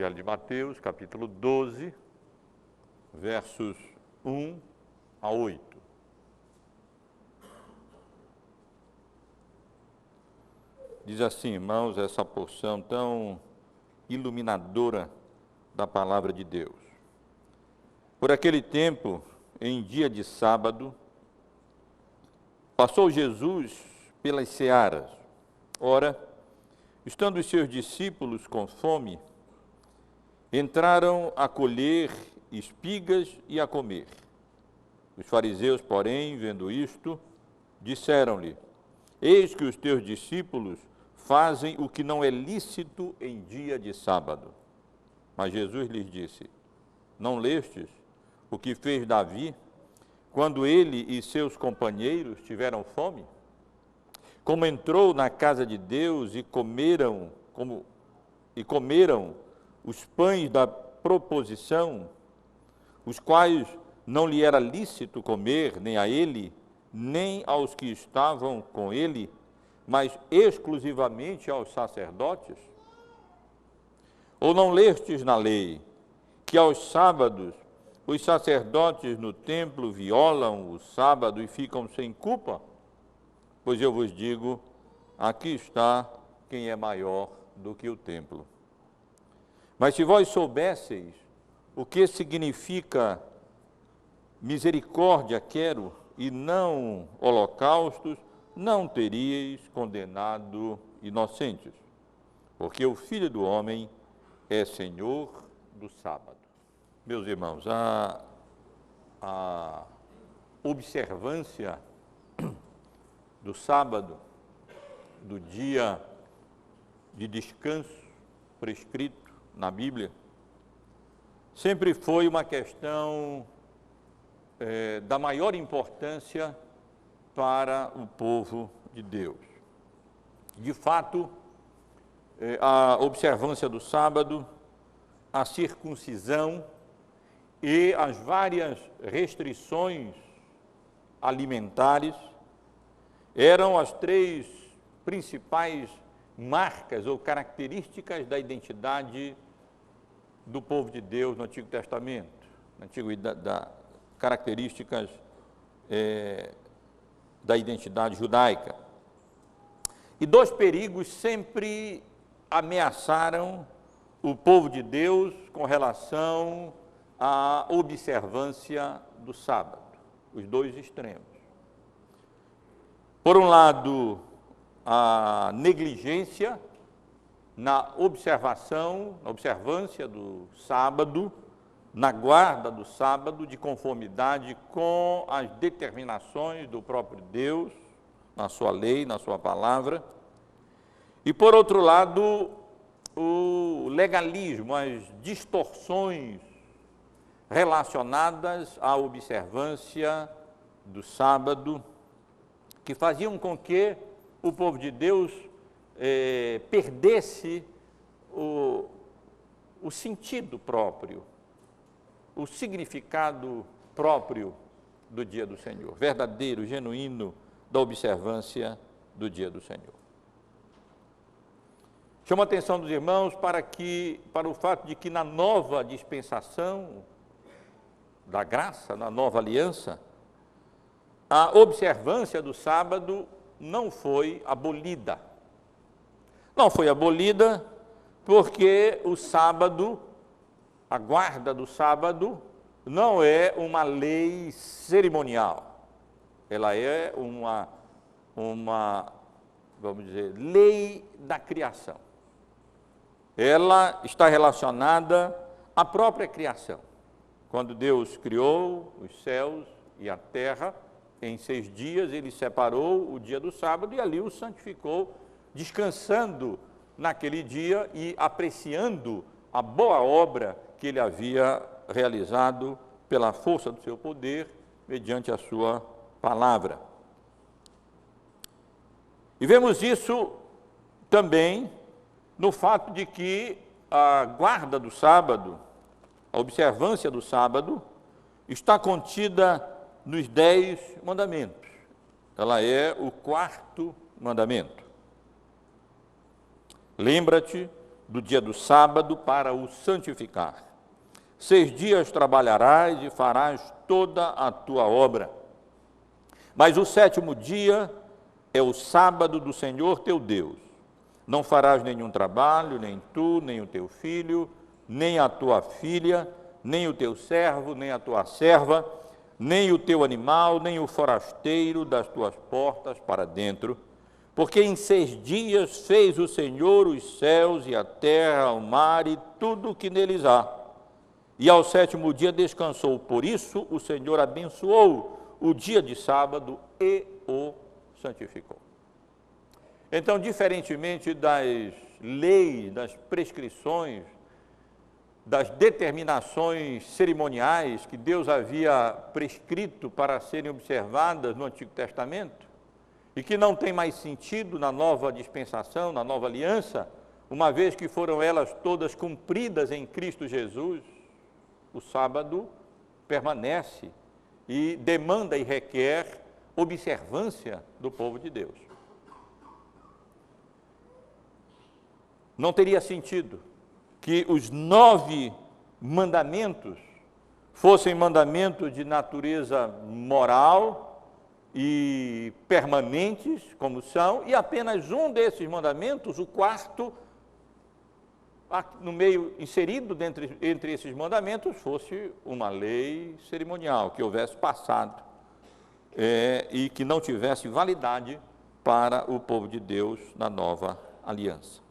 Evangelho de Mateus, capítulo 12, versos 1 a 8. Diz assim, irmãos, essa porção tão iluminadora da palavra de Deus. Por aquele tempo, em dia de sábado, passou Jesus pelas searas. Ora, estando os seus discípulos com fome, entraram a colher espigas e a comer. Os fariseus, porém, vendo isto, disseram-lhe: Eis que os teus discípulos fazem o que não é lícito em dia de sábado. Mas Jesus lhes disse: Não lestes o que fez Davi, quando ele e seus companheiros tiveram fome? Como entrou na casa de Deus e comeram os pães da proposição, os quais não lhe era lícito comer, nem a ele, nem aos que estavam com ele, mas exclusivamente aos sacerdotes? Ou não lestes na lei que aos sábados os sacerdotes no templo violam o sábado e ficam sem culpa? Pois eu vos digo, aqui está quem é maior do que o templo. Mas se vós soubesseis o que significa misericórdia quero e não holocaustos, não teríeis condenado inocentes, porque o Filho do Homem é Senhor do sábado. Meus irmãos, a observância do sábado, do dia de descanso prescrito na Bíblia, sempre foi uma questão da maior importância para o povo de Deus. De fato, a observância do sábado, a circuncisão e as várias restrições alimentares eram as três principais marcas ou características da identidade do povo de Deus no Antigo Testamento, características da identidade judaica. E dois perigos sempre ameaçaram o povo de Deus com relação à observância do sábado, os dois extremos. Por um lado, a negligência na observância do sábado, na guarda do sábado, de conformidade com as determinações do próprio Deus, na sua lei, na sua palavra. E, por outro lado, o legalismo, as distorções relacionadas à observância do sábado, que faziam com que o povo de Deus perdesse o sentido próprio, o significado próprio do dia do Senhor, verdadeiro, genuíno, da observância do dia do Senhor. Chamo a atenção dos irmãos para o fato de que na nova dispensação da graça, na nova aliança, a observância do sábado não foi abolida. Não foi abolida porque o sábado, a guarda do sábado, não é uma lei cerimonial. Ela é uma vamos dizer, lei da criação. Ela está relacionada à própria criação. Quando Deus criou os céus e a terra, em 6 dias ele separou o dia do sábado e ali o santificou, descansando naquele dia e apreciando a boa obra que ele havia realizado pela força do seu poder, mediante a sua palavra. E vemos isso também no fato de que a guarda do sábado, a observância do sábado, está contida nos 10 mandamentos. Ela é o 4º mandamento. Lembra-te do dia do sábado para o santificar. 6 dias trabalharás e farás toda a tua obra. Mas o 7º dia é o sábado do Senhor teu Deus. Não farás nenhum trabalho, nem tu, nem o teu filho, nem a tua filha, nem o teu servo, nem a tua serva, nem o teu animal, nem o forasteiro das tuas portas para dentro, porque em 6 dias fez o Senhor os céus e a terra, o mar e tudo o que neles há. E ao 7º dia descansou. Por isso o Senhor abençoou o dia de sábado e o santificou. Então, diferentemente das leis, das prescrições, das determinações cerimoniais que Deus havia prescrito para serem observadas no Antigo Testamento, e que não tem mais sentido na nova dispensação, na nova aliança, uma vez que foram elas todas cumpridas em Cristo Jesus, o sábado permanece e demanda e requer observância do povo de Deus. Não teria sentido que os 9 mandamentos fossem mandamentos de natureza moral e permanentes, como são, e apenas um desses mandamentos, o 4º, no meio, inserido entre esses mandamentos, fosse uma lei cerimonial, que houvesse passado e que não tivesse validade para o povo de Deus na nova aliança.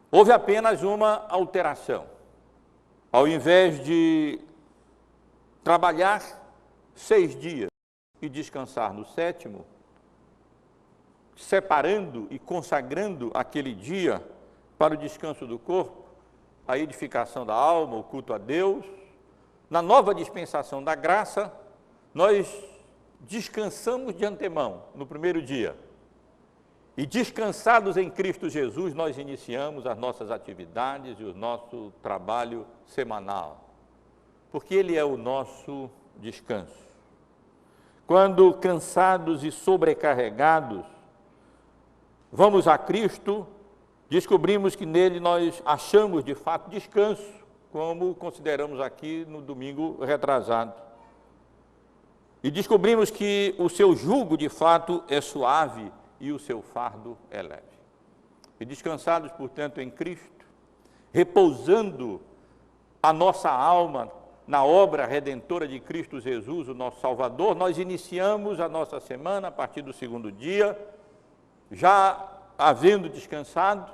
Houve apenas uma alteração. Ao invés de trabalhar 6 dias e descansar no 7º, separando e consagrando aquele dia para o descanso do corpo, a edificação da alma, o culto a Deus, na nova dispensação da graça, nós descansamos de antemão no 1º dia. E descansados em Cristo Jesus, nós iniciamos as nossas atividades e o nosso trabalho semanal, porque Ele é o nosso descanso. Quando cansados e sobrecarregados, vamos a Cristo, descobrimos que nele nós achamos de fato descanso, como consideramos aqui no domingo retrasado. E descobrimos que o seu jugo de fato é suave e o seu fardo é leve. E descansados, portanto, em Cristo, repousando a nossa alma na obra redentora de Cristo Jesus, o nosso Salvador, nós iniciamos a nossa semana a partir do 2º dia, já havendo descansado,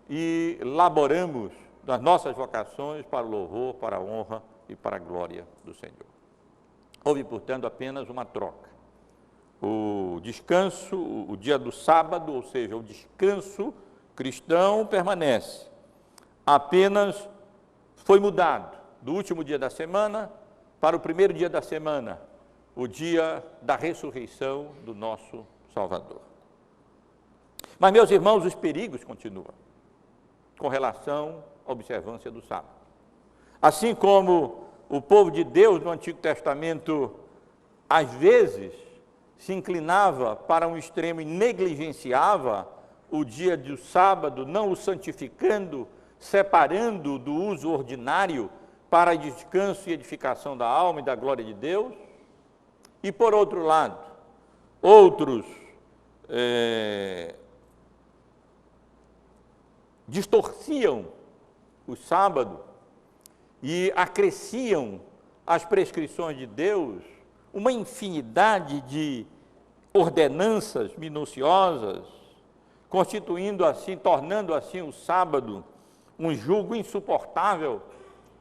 e laboramos das nossas vocações para o louvor, para a honra e para a glória do Senhor. Houve, portanto, apenas uma troca. O descanso, o dia do sábado, ou seja, o descanso cristão permanece. Apenas foi mudado do último dia da semana para o 1º dia da semana, o dia da ressurreição do nosso Salvador. Mas, meus irmãos, os perigos continuam com relação à observância do sábado. Assim como o povo de Deus no Antigo Testamento, às vezes, se inclinava para um extremo e negligenciava o dia do sábado, não o santificando, separando do uso ordinário para descanso e edificação da alma e da glória de Deus. E, por outro lado, outros distorciam o sábado e acresciam às prescrições de Deus uma infinidade de ordenanças minuciosas, constituindo assim, tornando assim o sábado um jugo insuportável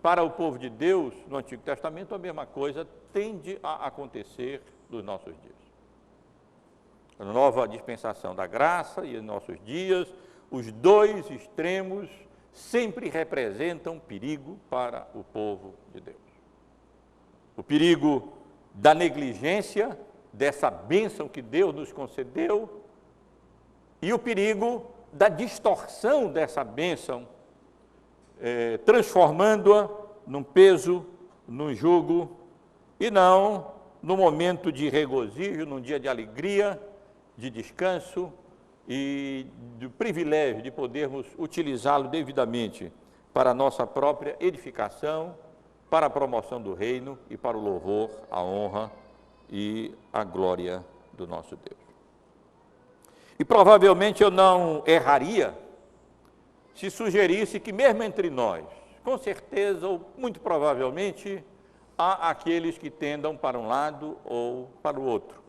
para o povo de Deus. No Antigo Testamento, a mesma coisa tende a acontecer nos nossos dias. A nova dispensação da graça e em nossos dias, os dois extremos sempre representam perigo para o povo de Deus. O perigo da negligência dessa bênção que Deus nos concedeu e o perigo da distorção dessa bênção, transformando-a num peso, num jugo, e não no momento de regozijo, num dia de alegria, de descanso e do privilégio de podermos utilizá-lo devidamente para a nossa própria edificação, para a promoção do reino e para o louvor, a honra e a glória do nosso Deus. E provavelmente eu não erraria se sugerisse que mesmo entre nós, com certeza ou muito provavelmente, há aqueles que tendam para um lado ou para o outro,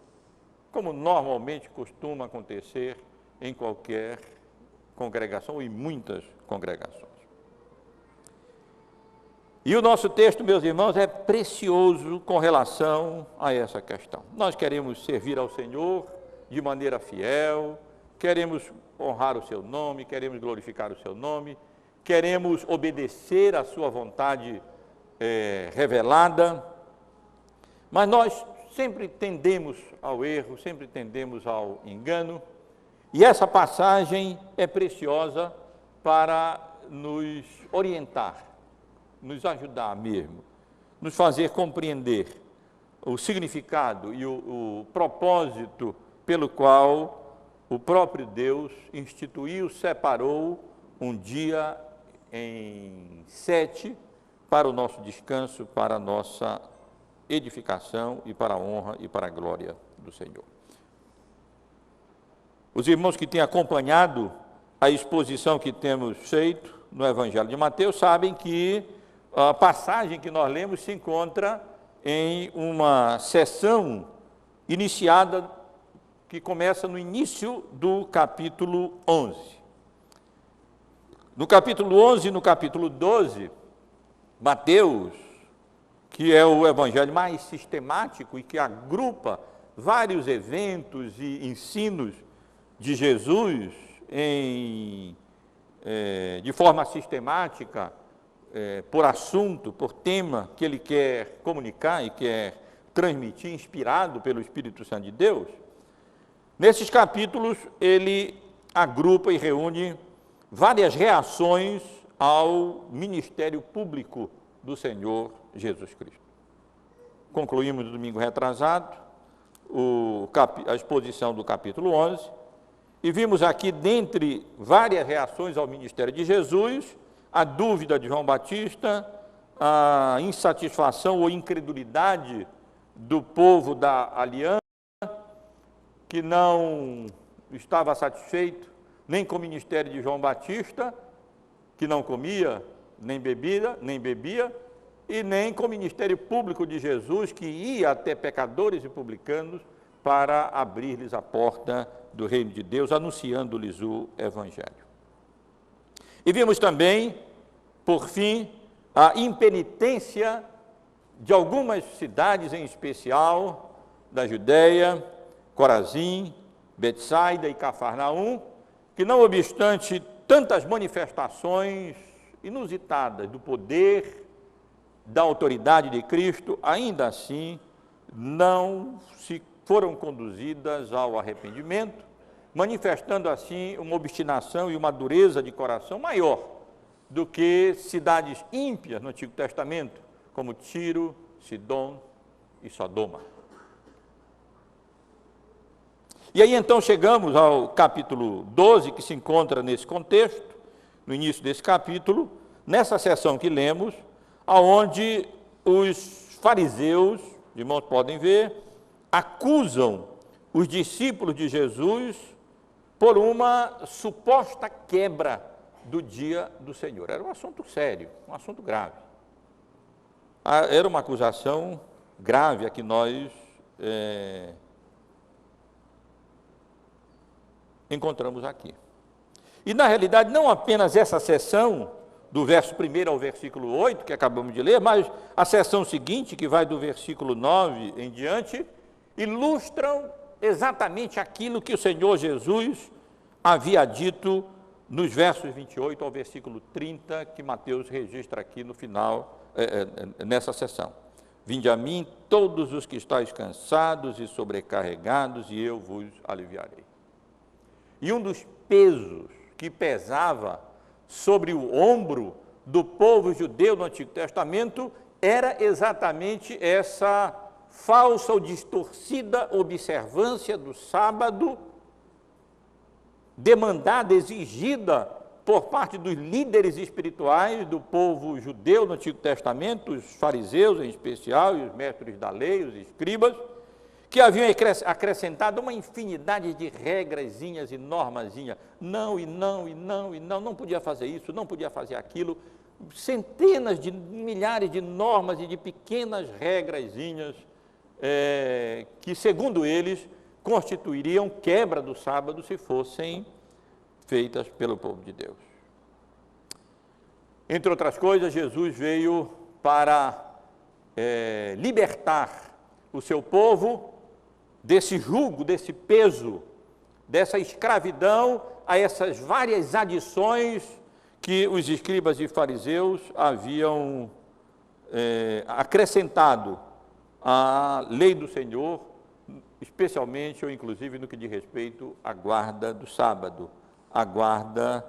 como normalmente costuma acontecer em qualquer congregação ou em muitas congregações. E o nosso texto, meus irmãos, é precioso com relação a essa questão. Nós queremos servir ao Senhor de maneira fiel, queremos honrar o seu nome, queremos glorificar o seu nome, queremos obedecer à sua vontade revelada, mas nós sempre tendemos ao erro, sempre tendemos ao engano, e essa passagem é preciosa para nos orientar, nos ajudar mesmo, nos fazer compreender o significado e o propósito pelo qual o próprio Deus instituiu, separou um dia em 7 para o nosso descanso, para a nossa edificação e para a honra e para a glória do Senhor. Os irmãos que têm acompanhado a exposição que temos feito no Evangelho de Mateus sabem que a passagem que nós lemos se encontra em uma sessão iniciada que começa no início do capítulo 11. No capítulo 11 e no capítulo 12, Mateus, que é o evangelho mais sistemático e que agrupa vários eventos e ensinos de Jesus de forma sistemática, por assunto, por tema que ele quer comunicar e quer transmitir, inspirado pelo Espírito Santo de Deus, nesses capítulos ele agrupa e reúne várias reações ao ministério público do Senhor Jesus Cristo. Concluímos no domingo retrasado a exposição do capítulo 11 e vimos aqui, dentre várias reações ao ministério de Jesus, a dúvida de João Batista, a insatisfação ou incredulidade do povo da aliança, que não estava satisfeito nem com o ministério de João Batista, que não comia, nem bebia, e nem com o ministério público de Jesus, que ia até pecadores e publicanos para abrir-lhes a porta do reino de Deus, anunciando-lhes o Evangelho. E vimos também, por fim, a impenitência de algumas cidades, em especial da Judéia, Corazim, Betsaida e Cafarnaum, que não obstante tantas manifestações inusitadas do poder, da autoridade de Cristo, ainda assim não se foram conduzidas ao arrependimento, manifestando assim uma obstinação e uma dureza de coração maior do que cidades ímpias no Antigo Testamento, como Tiro, Sidom e Sodoma. E aí então chegamos ao capítulo 12, que se encontra nesse contexto, no início desse capítulo, nessa seção que lemos, aonde os fariseus, os irmãos podem ver, acusam os discípulos de Jesus por uma suposta quebra do dia do Senhor. Era um assunto sério, um assunto grave. Era uma acusação grave a que nós encontramos aqui. E, na realidade, não apenas essa seção, do verso 1 ao versículo 8, que acabamos de ler, mas a seção seguinte, que vai do versículo 9 em diante, ilustram exatamente aquilo que o Senhor Jesus havia dito nos versos 28 ao versículo 30, que Mateus registra aqui no final, nessa seção. Vinde a mim todos os que estáis cansados e sobrecarregados, e eu vos aliviarei. E um dos pesos que pesava sobre o ombro do povo judeu no Antigo Testamento era exatamente essa falsa ou distorcida observância do sábado demandada, exigida por parte dos líderes espirituais do povo judeu no Antigo Testamento, os fariseus em especial, e os mestres da lei, os escribas, que haviam acrescentado uma infinidade de regrazinhas e normazinhas. Não, e não, e não, e não podia fazer isso, não podia fazer aquilo. Centenas de milhares de normas e de pequenas regrazinhas que, segundo eles, constituiriam quebra do sábado se fossem feitas pelo povo de Deus. Entre outras coisas, Jesus veio para libertar o seu povo desse jugo, desse peso, dessa escravidão a essas várias adições que os escribas e fariseus haviam acrescentado à lei do Senhor, especialmente ou inclusive no que diz respeito à guarda do sábado, à guarda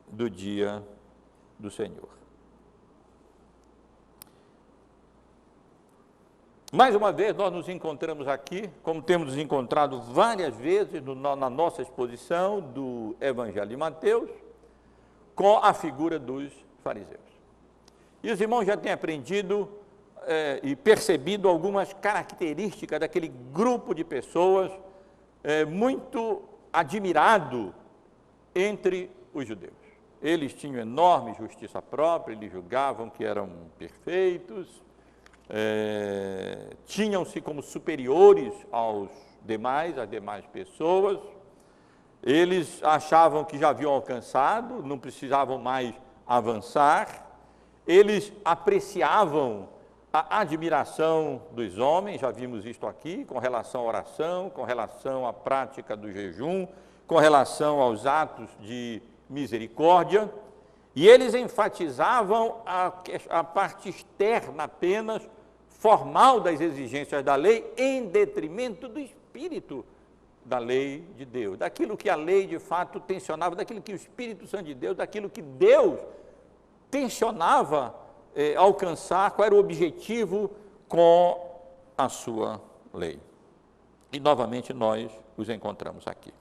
do dia do Senhor. Mais uma vez, nós nos encontramos aqui, como temos nos encontrado várias vezes na nossa exposição do Evangelho de Mateus, com a figura dos fariseus. E os irmãos já têm aprendido e percebido algumas características daquele grupo de pessoas muito admirado entre os judeus. Eles tinham enorme justiça própria, eles julgavam que eram perfeitos, tinham-se como superiores às demais pessoas, eles achavam que já haviam alcançado, não precisavam mais avançar, eles apreciavam a admiração dos homens, já vimos isto aqui, com relação à oração, com relação à prática do jejum, com relação aos atos de misericórdia, e eles enfatizavam a parte externa apenas, formal das exigências da lei, em detrimento do espírito da lei de Deus, daquilo que a lei de fato tensionava, daquilo que o Espírito Santo de Deus, daquilo que Deus tensionava alcançar, qual era o objetivo com a sua lei. E novamente nós os encontramos aqui.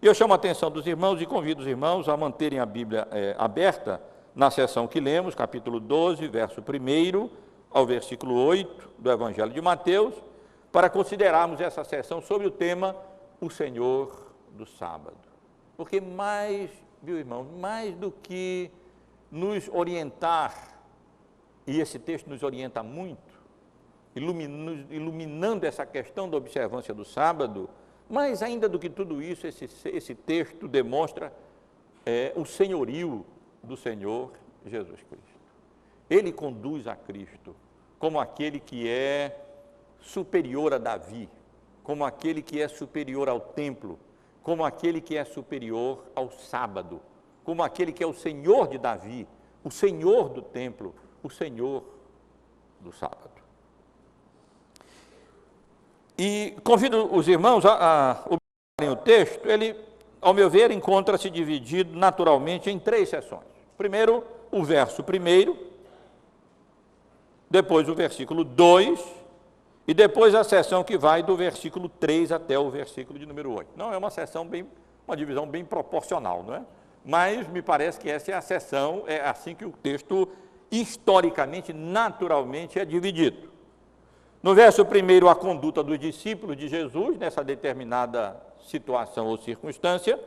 E eu chamo a atenção dos irmãos e convido os irmãos a manterem a Bíblia aberta na seção que lemos, capítulo 12, verso 1 ao versículo 8 do Evangelho de Mateus, para considerarmos essa sessão sobre o tema o Senhor do sábado. Porque mais, viu irmão, mais do que nos orientar, e esse texto nos orienta muito, iluminando essa questão da observância do sábado, mais ainda do que tudo isso, esse texto demonstra o senhorio do Senhor Jesus Cristo. Ele conduz a Cristo como aquele que é superior a Davi, como aquele que é superior ao templo, como aquele que é superior ao sábado, como aquele que é o Senhor de Davi, o Senhor do templo, o Senhor do sábado. E convido os irmãos a observarem o texto. Ele, ao meu ver, encontra-se dividido naturalmente em 3 seções. Primeiro, o verso 1, depois o versículo 2, e depois a seção que vai do versículo 3 até o versículo de número 8. Não é uma divisão bem proporcional, não é? Mas me parece que essa é a seção, é assim que o texto, historicamente, naturalmente, é dividido. No verso 1, a conduta dos discípulos de Jesus, nessa determinada situação ou circunstância.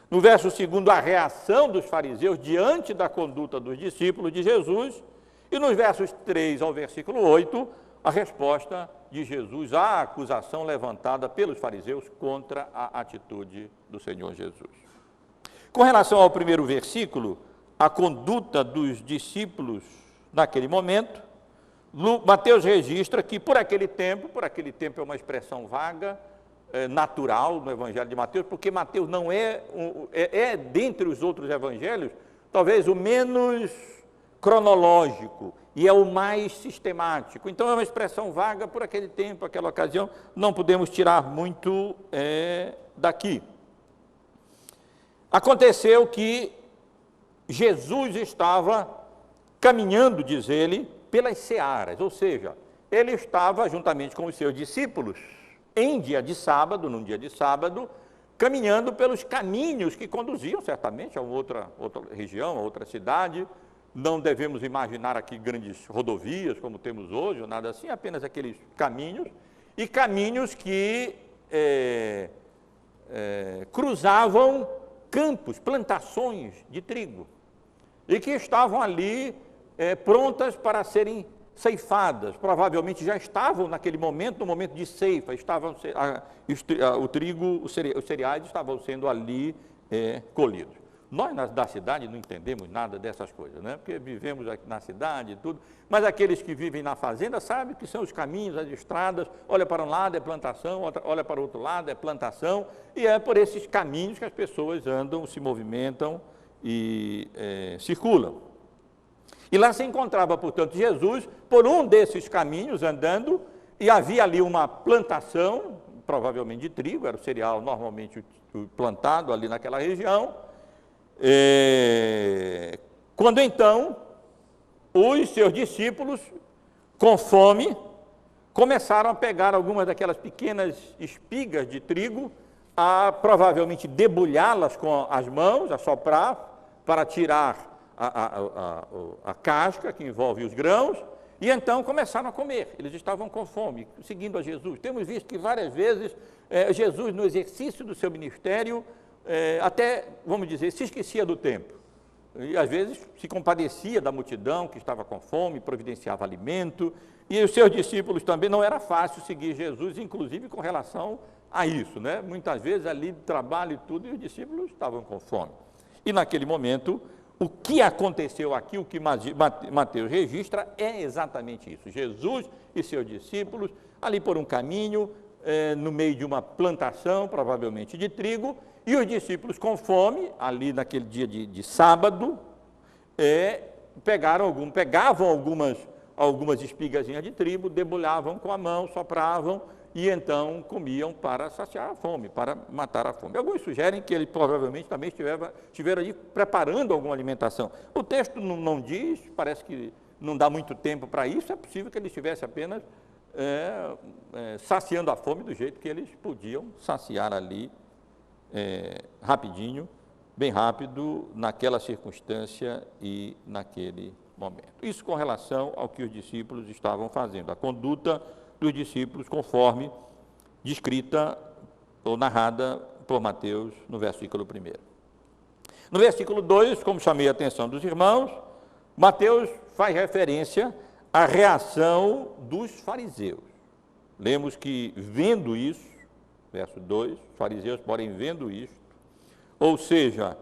No verso 2, a reação dos fariseus diante da conduta dos discípulos de Jesus. E nos versos 3 ao versículo 8, a resposta de Jesus à acusação levantada pelos fariseus contra a atitude do Senhor Jesus. Com relação ao primeiro versículo, a conduta dos discípulos naquele momento, Mateus registra que por aquele tempo é uma expressão vaga, natural no Evangelho de Mateus, porque Mateus não é dentre os outros evangelhos, talvez o menos cronológico e é o mais sistemático. Então é uma expressão vaga por aquele tempo, aquela ocasião, não podemos tirar muito daqui. Aconteceu que Jesus estava caminhando, diz ele, pelas searas, ou seja, ele estava juntamente com os seus discípulos num dia de sábado, caminhando pelos caminhos que conduziam certamente a outra região, a outra cidade. Não devemos imaginar aqui grandes rodovias como temos hoje, ou nada assim, apenas aqueles caminhos, e caminhos que cruzavam campos, plantações de trigo, e que estavam ali prontas para serem ceifadas. Provavelmente já estavam naquele momento, no momento de ceifa, o trigo, os cereais estavam sendo ali colhidos. Nós da cidade não entendemos nada dessas coisas, né? Porque vivemos aqui na cidade e tudo, mas aqueles que vivem na fazenda sabem que são os caminhos, as estradas, olha para um lado é plantação, olha para o outro lado é plantação, e é por esses caminhos que as pessoas andam, se movimentam e circulam. E lá se encontrava, portanto, Jesus por um desses caminhos andando, e havia ali uma plantação, provavelmente de trigo, era o cereal normalmente plantado ali naquela região. Quando então os seus discípulos, com fome, começaram a pegar algumas daquelas pequenas espigas de trigo, a provavelmente debulhá-las com as mãos, a soprar, para tirar a casca que envolve os grãos, e então começaram a comer. Eles estavam com fome, seguindo a Jesus. Temos visto que várias vezes Jesus, no exercício do seu ministério, até, vamos dizer, se esquecia do tempo. E às vezes se compadecia da multidão que estava com fome, providenciava alimento, e os seus discípulos também. Não era fácil seguir Jesus, inclusive com relação a isso, né? Muitas vezes ali de trabalho e tudo, e os discípulos estavam com fome. E naquele momento, o que aconteceu aqui, o que Mateus registra, é exatamente isso. Jesus e seus discípulos, ali por um caminho, no meio de uma plantação, provavelmente de trigo, e os discípulos com fome, ali naquele dia de sábado, pegavam algumas espigazinhas de trigo, debulhavam com a mão, sopravam, e então comiam para saciar a fome, para matar a fome. Alguns sugerem que ele provavelmente também estiveram ali preparando alguma alimentação. O texto não diz, parece que não dá muito tempo para isso, é possível que ele estivesse apenas saciando a fome do jeito que eles podiam saciar ali, rapidinho, bem rápido, naquela circunstância e naquele momento. Isso com relação ao que os discípulos estavam fazendo, a conduta dos discípulos conforme descrita ou narrada por Mateus no versículo 1. No versículo 2, como chamei a atenção dos irmãos, Mateus faz referência à reação dos fariseus. Lemos que, vendo isso, verso 2, os fariseus, porém, vendo isto, ou seja,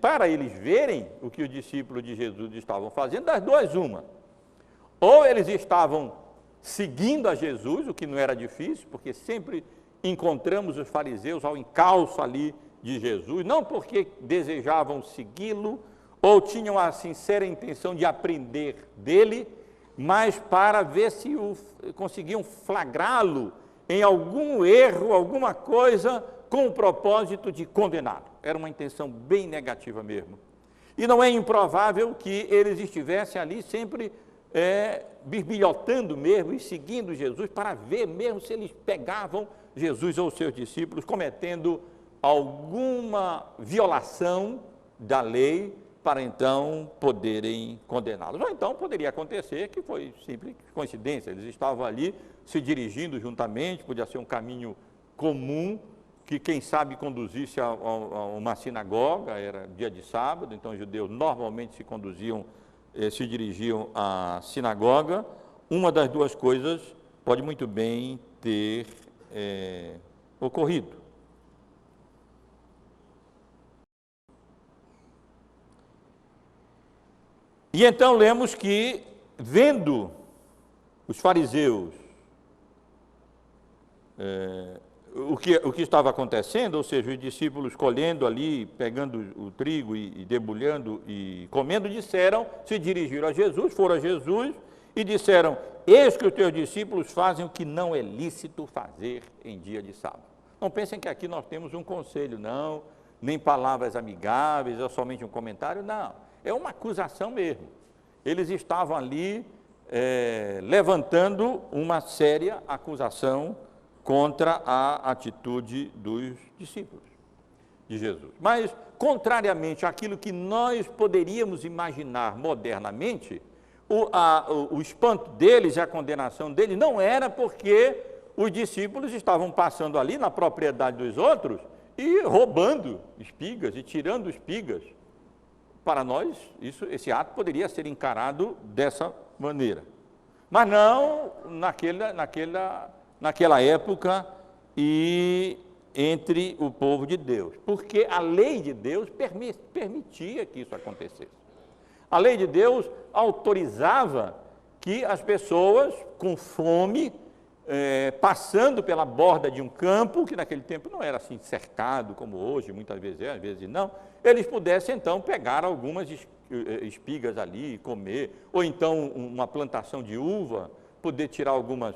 para eles verem o que os discípulos de Jesus estavam fazendo, das duas uma. Ou eles estavam seguindo a Jesus, o que não era difícil, porque sempre encontramos os fariseus ao encalço ali de Jesus, não porque desejavam segui-lo, ou tinham a sincera intenção de aprender dele, mas para ver se conseguiam flagrá-lo em algum erro, alguma coisa, com o propósito de condená-lo. Era uma intenção bem negativa mesmo. E não é improvável que eles estivessem ali sempre bisbilhotando mesmo e seguindo Jesus, para ver mesmo se eles pegavam Jesus ou seus discípulos cometendo alguma violação da lei, para então poderem condená-los. Ou então poderia acontecer que foi simples coincidência, eles estavam ali se dirigindo juntamente, podia ser um caminho comum, que quem sabe conduzisse a uma sinagoga, era dia de sábado, então os judeus normalmente se dirigiam à sinagoga. Uma das duas coisas pode muito bem ter ocorrido. E então lemos que, vendo os fariseus o que estava acontecendo, ou seja, os discípulos colhendo ali, pegando o trigo e debulhando e comendo, se dirigiram a Jesus, foram a Jesus e disseram: eis que os teus discípulos fazem o que não é lícito fazer em dia de sábado. Não pensem que aqui nós temos um conselho, não, nem palavras amigáveis, ou somente um comentário, não. É uma acusação mesmo. Eles estavam ali levantando uma séria acusação contra a atitude dos discípulos de Jesus. Mas, contrariamente àquilo que nós poderíamos imaginar modernamente, o espanto deles e a condenação deles não era porque os discípulos estavam passando ali na propriedade dos outros e roubando espigas e tirando espigas. Para nós, esse ato poderia ser encarado dessa maneira. Mas não naquela época e entre o povo de Deus, porque a lei de Deus permitia que isso acontecesse. A lei de Deus autorizava que as pessoas com fome, passando pela borda de um campo, que naquele tempo não era assim cercado como hoje, muitas vezes às vezes não, eles pudessem então pegar algumas espigas ali e comer, ou então uma plantação de uva, poder tirar algumas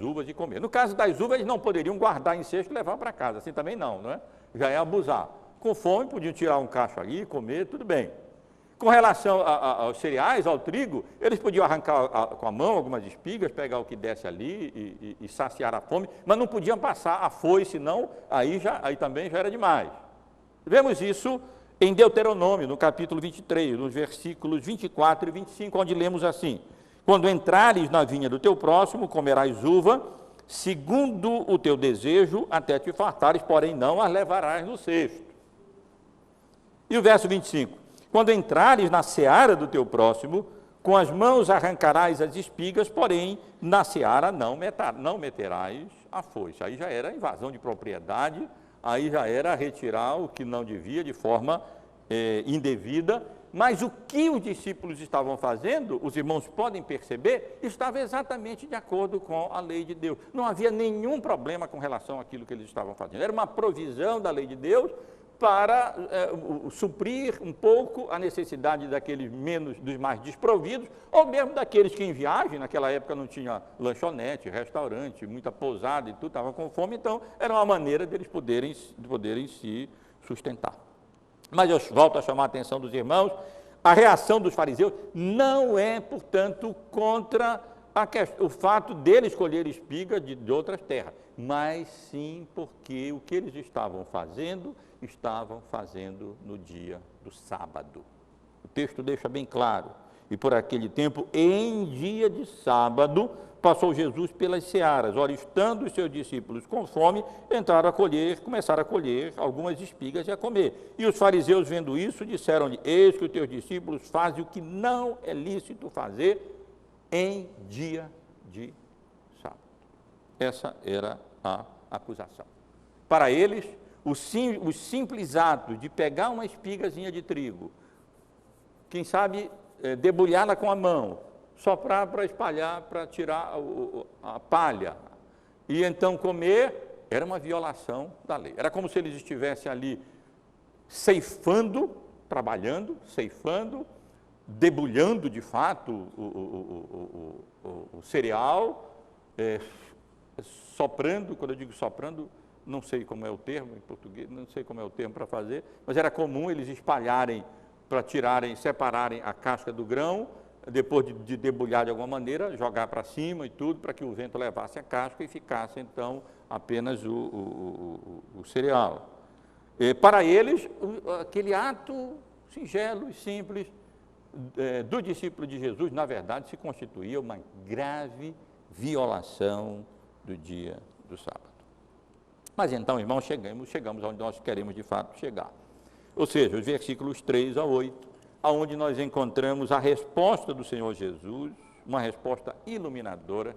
uvas e comer. No caso das uvas, eles não poderiam guardar em cesto e levar para casa, assim também não é? Já é abusar. Com fome, podiam tirar um cacho ali, comer, tudo bem. Com relação aos cereais, ao trigo, eles podiam arrancar com a mão algumas espigas, pegar o que desse ali e saciar a fome, mas não podiam passar a foice, senão aí também já era demais. Vemos isso em Deuteronômio, no capítulo 23, nos versículos 24 e 25, onde lemos assim: quando entrares na vinha do teu próximo, comerás uva, segundo o teu desejo, até te fartares, porém não as levarás no cesto. E o verso 25: quando entrares na seara do teu próximo, com as mãos arrancarás as espigas, porém na seara não meterás a foice. Aí já era invasão de propriedade, aí já era retirar o que não devia de forma indevida, mas o que os discípulos estavam fazendo, os irmãos podem perceber, estava exatamente de acordo com a lei de Deus. Não havia nenhum problema com relação àquilo que eles estavam fazendo. Era uma provisão da lei de Deus para suprir um pouco a necessidade dos mais desprovidos, ou mesmo daqueles que em viagem, naquela época não tinha lanchonete, restaurante, muita pousada e tudo, estavam com fome, então era uma maneira deles poderem se sustentar. Mas eu volto a chamar a atenção dos irmãos, a reação dos fariseus não é, portanto, contra o fato deles escolher espigas de outras terras, mas sim porque o que eles estavam fazendo no dia do sábado. O texto deixa bem claro: e por aquele tempo, em dia de sábado, passou Jesus pelas searas. Ora, estando os seus discípulos com fome, começaram a colher algumas espigas e a comer. E os fariseus, vendo isso, disseram-lhe: eis que os teus discípulos fazem o que não é lícito fazer em dia de sábado. Essa era a acusação. Para eles, os simples atos de pegar uma espigazinha de trigo, quem sabe debulhá-la com a mão, soprar para espalhar, para tirar a palha, e então comer, era uma violação da lei. Era como se eles estivessem ali ceifando, trabalhando, debulhando de fato o cereal, soprando. Quando eu digo soprando, não sei como é o termo em português, não sei como é o termo para fazer, mas era comum eles espalharem, para separarem a casca do grão, depois de debulhar de alguma maneira, jogar para cima e tudo, para que o vento levasse a casca e ficasse então apenas o cereal. Para eles, aquele ato singelo e simples do discípulo de Jesus, na verdade, se constituía uma grave violação do dia do sábado. Mas então, irmãos, chegamos onde nós queremos de fato chegar. Ou seja, os versículos 3 a 8, onde nós encontramos a resposta do Senhor Jesus, uma resposta iluminadora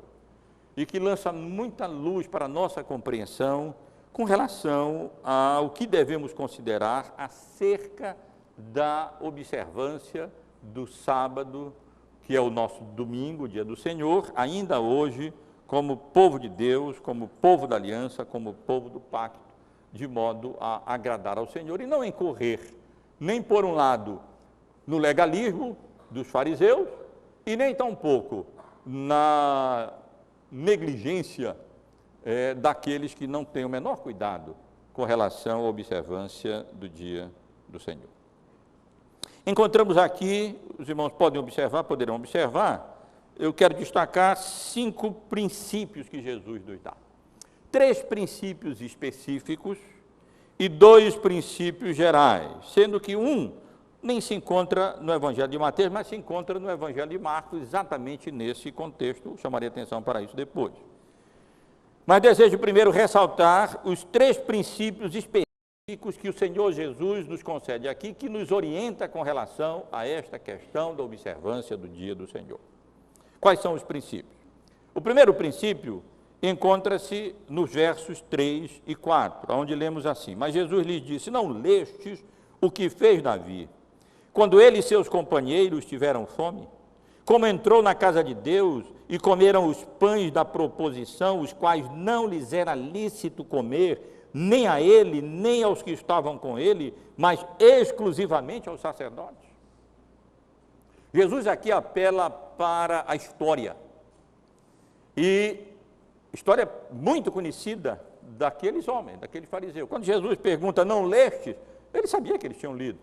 e que lança muita luz para a nossa compreensão com relação ao que devemos considerar acerca da observância do sábado, que é o nosso domingo, o dia do Senhor, ainda hoje, como povo de Deus, como povo da aliança, como povo do pacto, de modo a agradar ao Senhor e não incorrer, nem por um lado, no legalismo dos fariseus e nem tampouco na negligência daqueles que não têm o menor cuidado com relação à observância do dia do Senhor. Encontramos aqui, os irmãos poderão observar, eu quero destacar 5 princípios que Jesus nos dá. 3 princípios específicos e 2 princípios gerais, sendo que um nem se encontra no Evangelho de Mateus, mas se encontra no Evangelho de Marcos, exatamente nesse contexto, chamarei atenção para isso depois. Mas desejo primeiro ressaltar os 3 princípios específicos que o Senhor Jesus nos concede aqui, que nos orienta com relação a esta questão da observância do dia do Senhor. Quais são os princípios? O primeiro princípio encontra-se nos versos 3 e 4, onde lemos assim: Mas Jesus lhes disse: Não lestes o que fez Davi, quando ele e seus companheiros tiveram fome? Como entrou na casa de Deus e comeram os pães da proposição, os quais não lhes era lícito comer, nem a ele, nem aos que estavam com ele, mas exclusivamente aos sacerdotes. Jesus aqui apela para a história, e história muito conhecida daqueles homens, daquele fariseu. Quando Jesus pergunta: Não lestes? Ele sabia que eles tinham lido.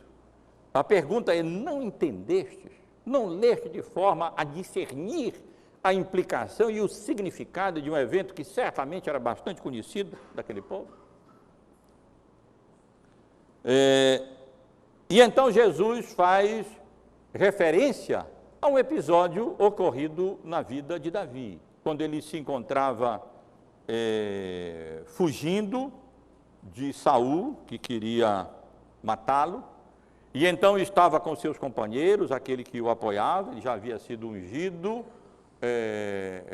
A pergunta é: não entendestes? Não leste de forma a discernir a implicação e o significado de um evento que certamente era bastante conhecido daquele povo? E então Jesus faz referência a um episódio ocorrido na vida de Davi, quando ele se encontrava fugindo de Saul, que queria matá-lo, e então estava com seus companheiros, aquele que o apoiava. Ele já havia sido ungido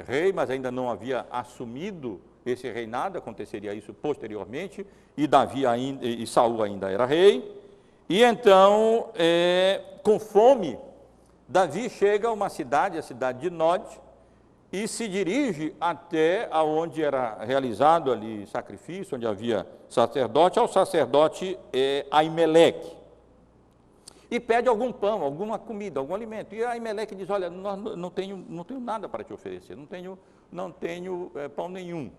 rei, mas ainda não havia assumido esse reinado, aconteceria isso posteriormente, e Saul ainda era rei. E então, com fome, Davi chega a uma cidade, a cidade de Nod, e se dirige até onde era realizado ali sacrifício, onde havia sacerdote, ao sacerdote Aimeleque, e pede algum pão, alguma comida, algum alimento. E Aimeleque diz: Olha, não tenho nada para te oferecer, não tenho pão nenhum,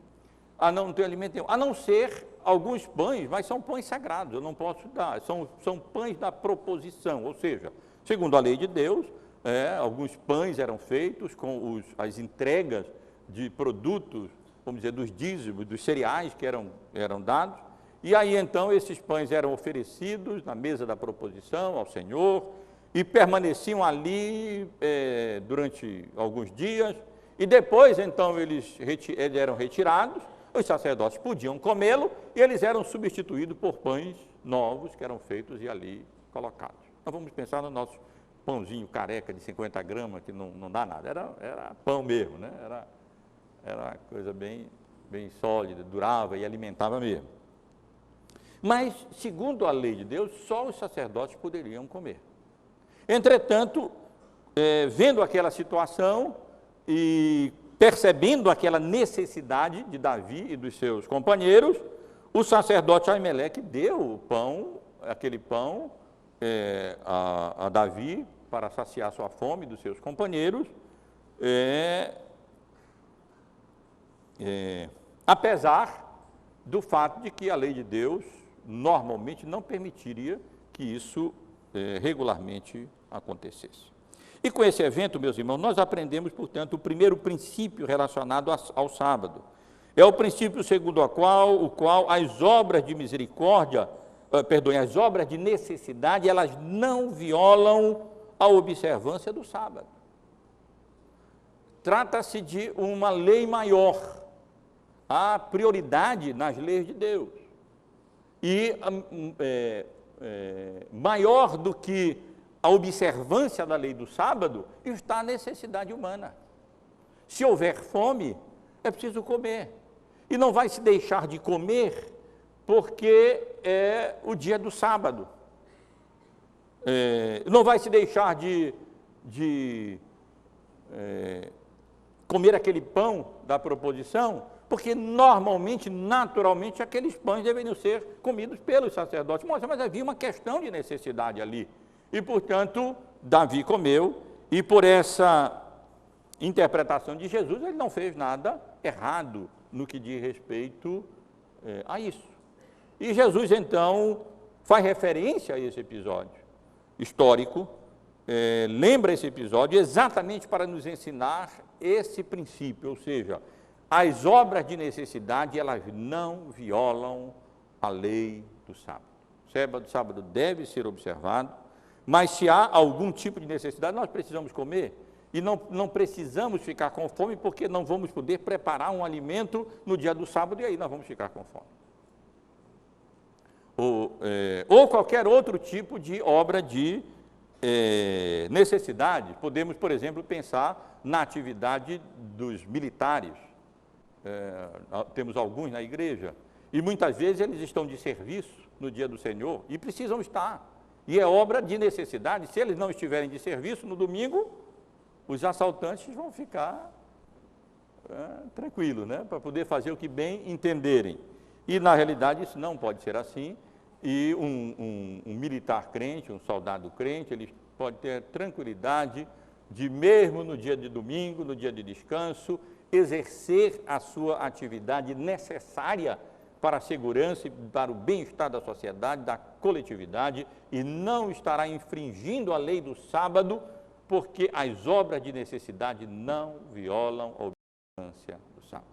não tenho alimento nenhum, a não ser alguns pães, mas são pães sagrados, eu não posso dar, são pães da proposição, ou seja, segundo a lei de Deus, alguns pães eram feitos com as entregas de produtos, vamos dizer, dos dízimos, dos cereais que eram dados, e aí então esses pães eram oferecidos na mesa da proposição ao Senhor, e permaneciam ali durante alguns dias, e depois então eles eram retirados, os sacerdotes podiam comê-lo, e eles eram substituídos por pães novos que eram feitos e ali colocados. Nós vamos pensar no nosso pãozinho careca de 50 gramas, que não dá nada, era pão mesmo, né? Era coisa bem sólida, durava e alimentava mesmo. Mas, segundo a lei de Deus, só os sacerdotes poderiam comer. Entretanto, vendo aquela situação e percebendo aquela necessidade de Davi e dos seus companheiros, o sacerdote Aimeleque deu o pão, aquele pão, a Davi, para saciar sua fome dos seus companheiros, apesar do fato de que a lei de Deus normalmente não permitiria que isso regularmente acontecesse. E com esse evento, meus irmãos, nós aprendemos, portanto, o primeiro princípio relacionado ao sábado. É o princípio segundo o qual as obras de misericórdia, as obras de necessidade, elas não violam a observância do sábado. Trata-se de uma lei maior, há prioridade nas leis de Deus. E maior do que a observância da lei do sábado está a necessidade humana. Se houver fome, é preciso comer. E não vai se deixar de comer porque é o dia do sábado. Não vai se deixar de comer aquele pão da proposição, porque normalmente, naturalmente, aqueles pães deveriam ser comidos pelos sacerdotes. Mas havia uma questão de necessidade ali. E, portanto, Davi comeu, e por essa interpretação de Jesus, ele não fez nada errado no que diz respeito a isso. E Jesus, então, faz referência a esse episódio histórico, lembra esse episódio exatamente para nos ensinar esse princípio, ou seja, as obras de necessidade, elas não violam a lei do sábado. O sábado deve ser observado, mas se há algum tipo de necessidade, nós precisamos comer. E não precisamos ficar com fome, porque não vamos poder preparar um alimento no dia do sábado, e aí nós vamos ficar com fome. Ou qualquer outro tipo de obra de necessidade. Podemos, por exemplo, pensar na atividade dos militares. Temos alguns na igreja, e muitas vezes eles estão de serviço no dia do Senhor, e precisam estar. E é obra de necessidade. Se eles não estiverem de serviço no domingo, os assaltantes vão ficar tranquilos, né? Para poder fazer o que bem entenderem. E, na realidade, isso não pode ser assim. E um militar crente, um soldado crente, ele pode ter tranquilidade de, mesmo no dia de domingo, no dia de descanso, exercer a sua atividade necessária para a segurança e para o bem-estar da sociedade, da coletividade, e não estará infringindo a lei do sábado, porque as obras de necessidade não violam a observância do sábado.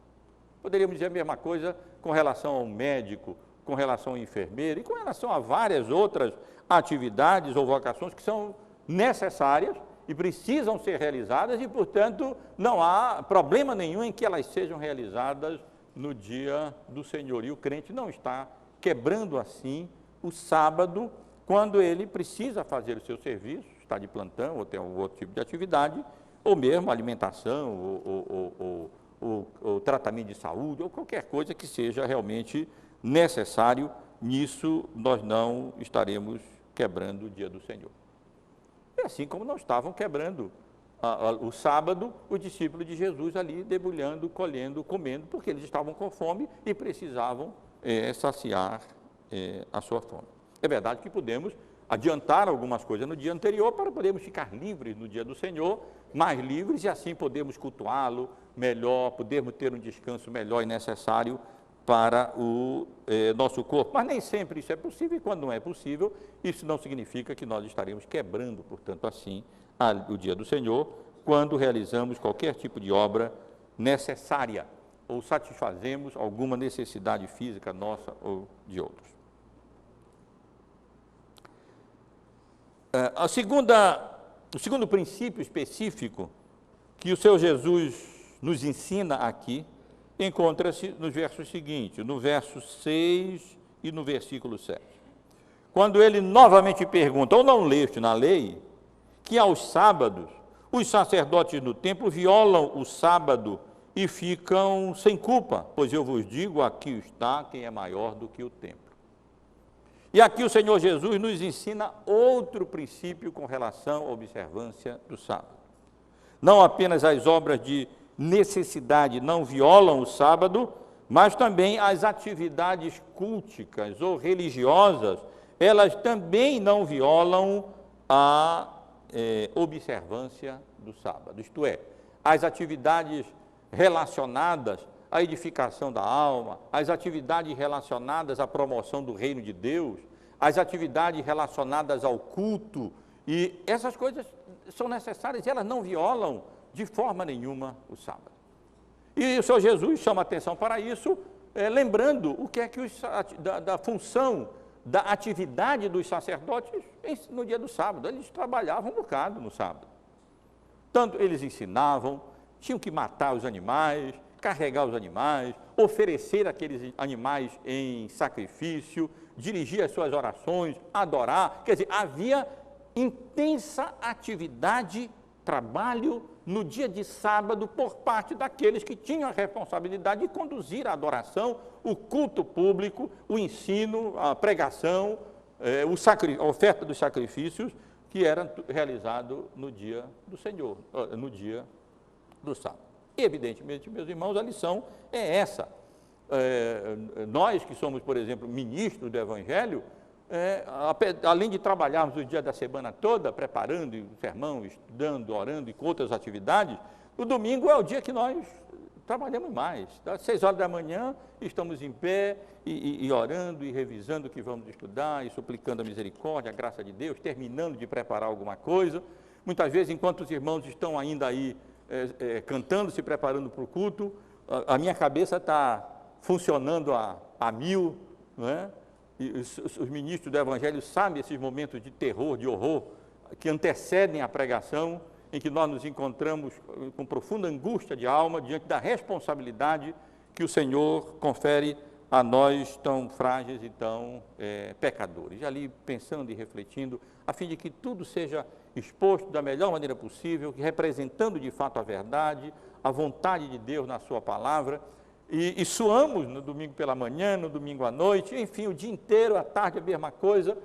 Poderíamos dizer a mesma coisa com relação ao médico, com relação ao enfermeiro e com relação a várias outras atividades ou vocações que são necessárias e precisam ser realizadas e, portanto, não há problema nenhum em que elas sejam realizadas no dia do Senhor. E o crente não está quebrando assim o sábado quando ele precisa fazer o seu serviço, está de plantão ou tem algum outro tipo de atividade, ou mesmo alimentação, ou tratamento de saúde, ou qualquer coisa que seja realmente necessário. Nisso nós não estaremos quebrando o dia do Senhor. E assim como não estavam quebrando o sábado, os discípulos de Jesus ali debulhando, colhendo, comendo, porque eles estavam com fome e precisavam saciar a sua fome. É verdade que podemos adiantar algumas coisas no dia anterior para podermos ficar livres no dia do Senhor, mais livres, e assim podemos cultuá-lo melhor, podermos ter um descanso melhor e necessário para o nosso corpo. Mas nem sempre isso é possível, e quando não é possível, isso não significa que nós estaremos quebrando, portanto, assim, o dia do Senhor, quando realizamos qualquer tipo de obra necessária, ou satisfazemos alguma necessidade física nossa ou de outros. O segundo princípio específico que o Senhor Jesus nos ensina aqui, encontra-se nos versos seguintes, no verso 6 e no versículo 7. Quando ele novamente pergunta, ou não leste na lei, que aos sábados os sacerdotes no templo violam o sábado e ficam sem culpa, pois eu vos digo, aqui está quem é maior do que o templo. E aqui o Senhor Jesus nos ensina outro princípio com relação à observância do sábado. Não apenas as obras de necessidade não violam o sábado, mas também as atividades culticas ou religiosas, elas também não violam a observância do sábado. Isto é, as atividades relacionadas à edificação da alma, as atividades relacionadas à promoção do reino de Deus, as atividades relacionadas ao culto, e essas coisas são necessárias e elas não violam de forma nenhuma o sábado. E o Senhor Jesus chama atenção para isso, lembrando o que é que da função, da atividade dos sacerdotes no dia do sábado. Eles trabalhavam um bocado no sábado. Tanto eles ensinavam, tinham que matar os animais, carregar os animais, oferecer aqueles animais em sacrifício, dirigir as suas orações, adorar. Quer dizer, havia intensa atividade, trabalho no dia de sábado por parte daqueles que tinham a responsabilidade de conduzir a adoração, o culto público, o ensino, a pregação, a oferta dos sacrifícios que era realizado no dia do Senhor, no dia do sábado. E, evidentemente, meus irmãos, a lição é essa. Nós que somos, por exemplo, ministros do Evangelho, além de trabalharmos o dia da semana toda, preparando o sermão, estudando, orando e com outras atividades, o domingo é o dia que nós trabalhamos mais. Às 6 horas da manhã, estamos em pé e orando e revisando o que vamos estudar e suplicando a misericórdia, a graça de Deus, terminando de preparar alguma coisa. Muitas vezes, enquanto os irmãos estão ainda aí cantando, se preparando para o culto, a minha cabeça está funcionando a mil, não é? E os ministros do Evangelho sabem esses momentos de terror, de horror, que antecedem a pregação, em que nós nos encontramos com profunda angústia de alma diante da responsabilidade que o Senhor confere a nós tão frágeis e tão pecadores. E ali pensando e refletindo, a fim de que tudo seja exposto da melhor maneira possível, representando de fato a verdade, a vontade de Deus na sua palavra, e suamos no domingo pela manhã, no domingo à noite, enfim, o dia inteiro, à tarde a mesma coisa,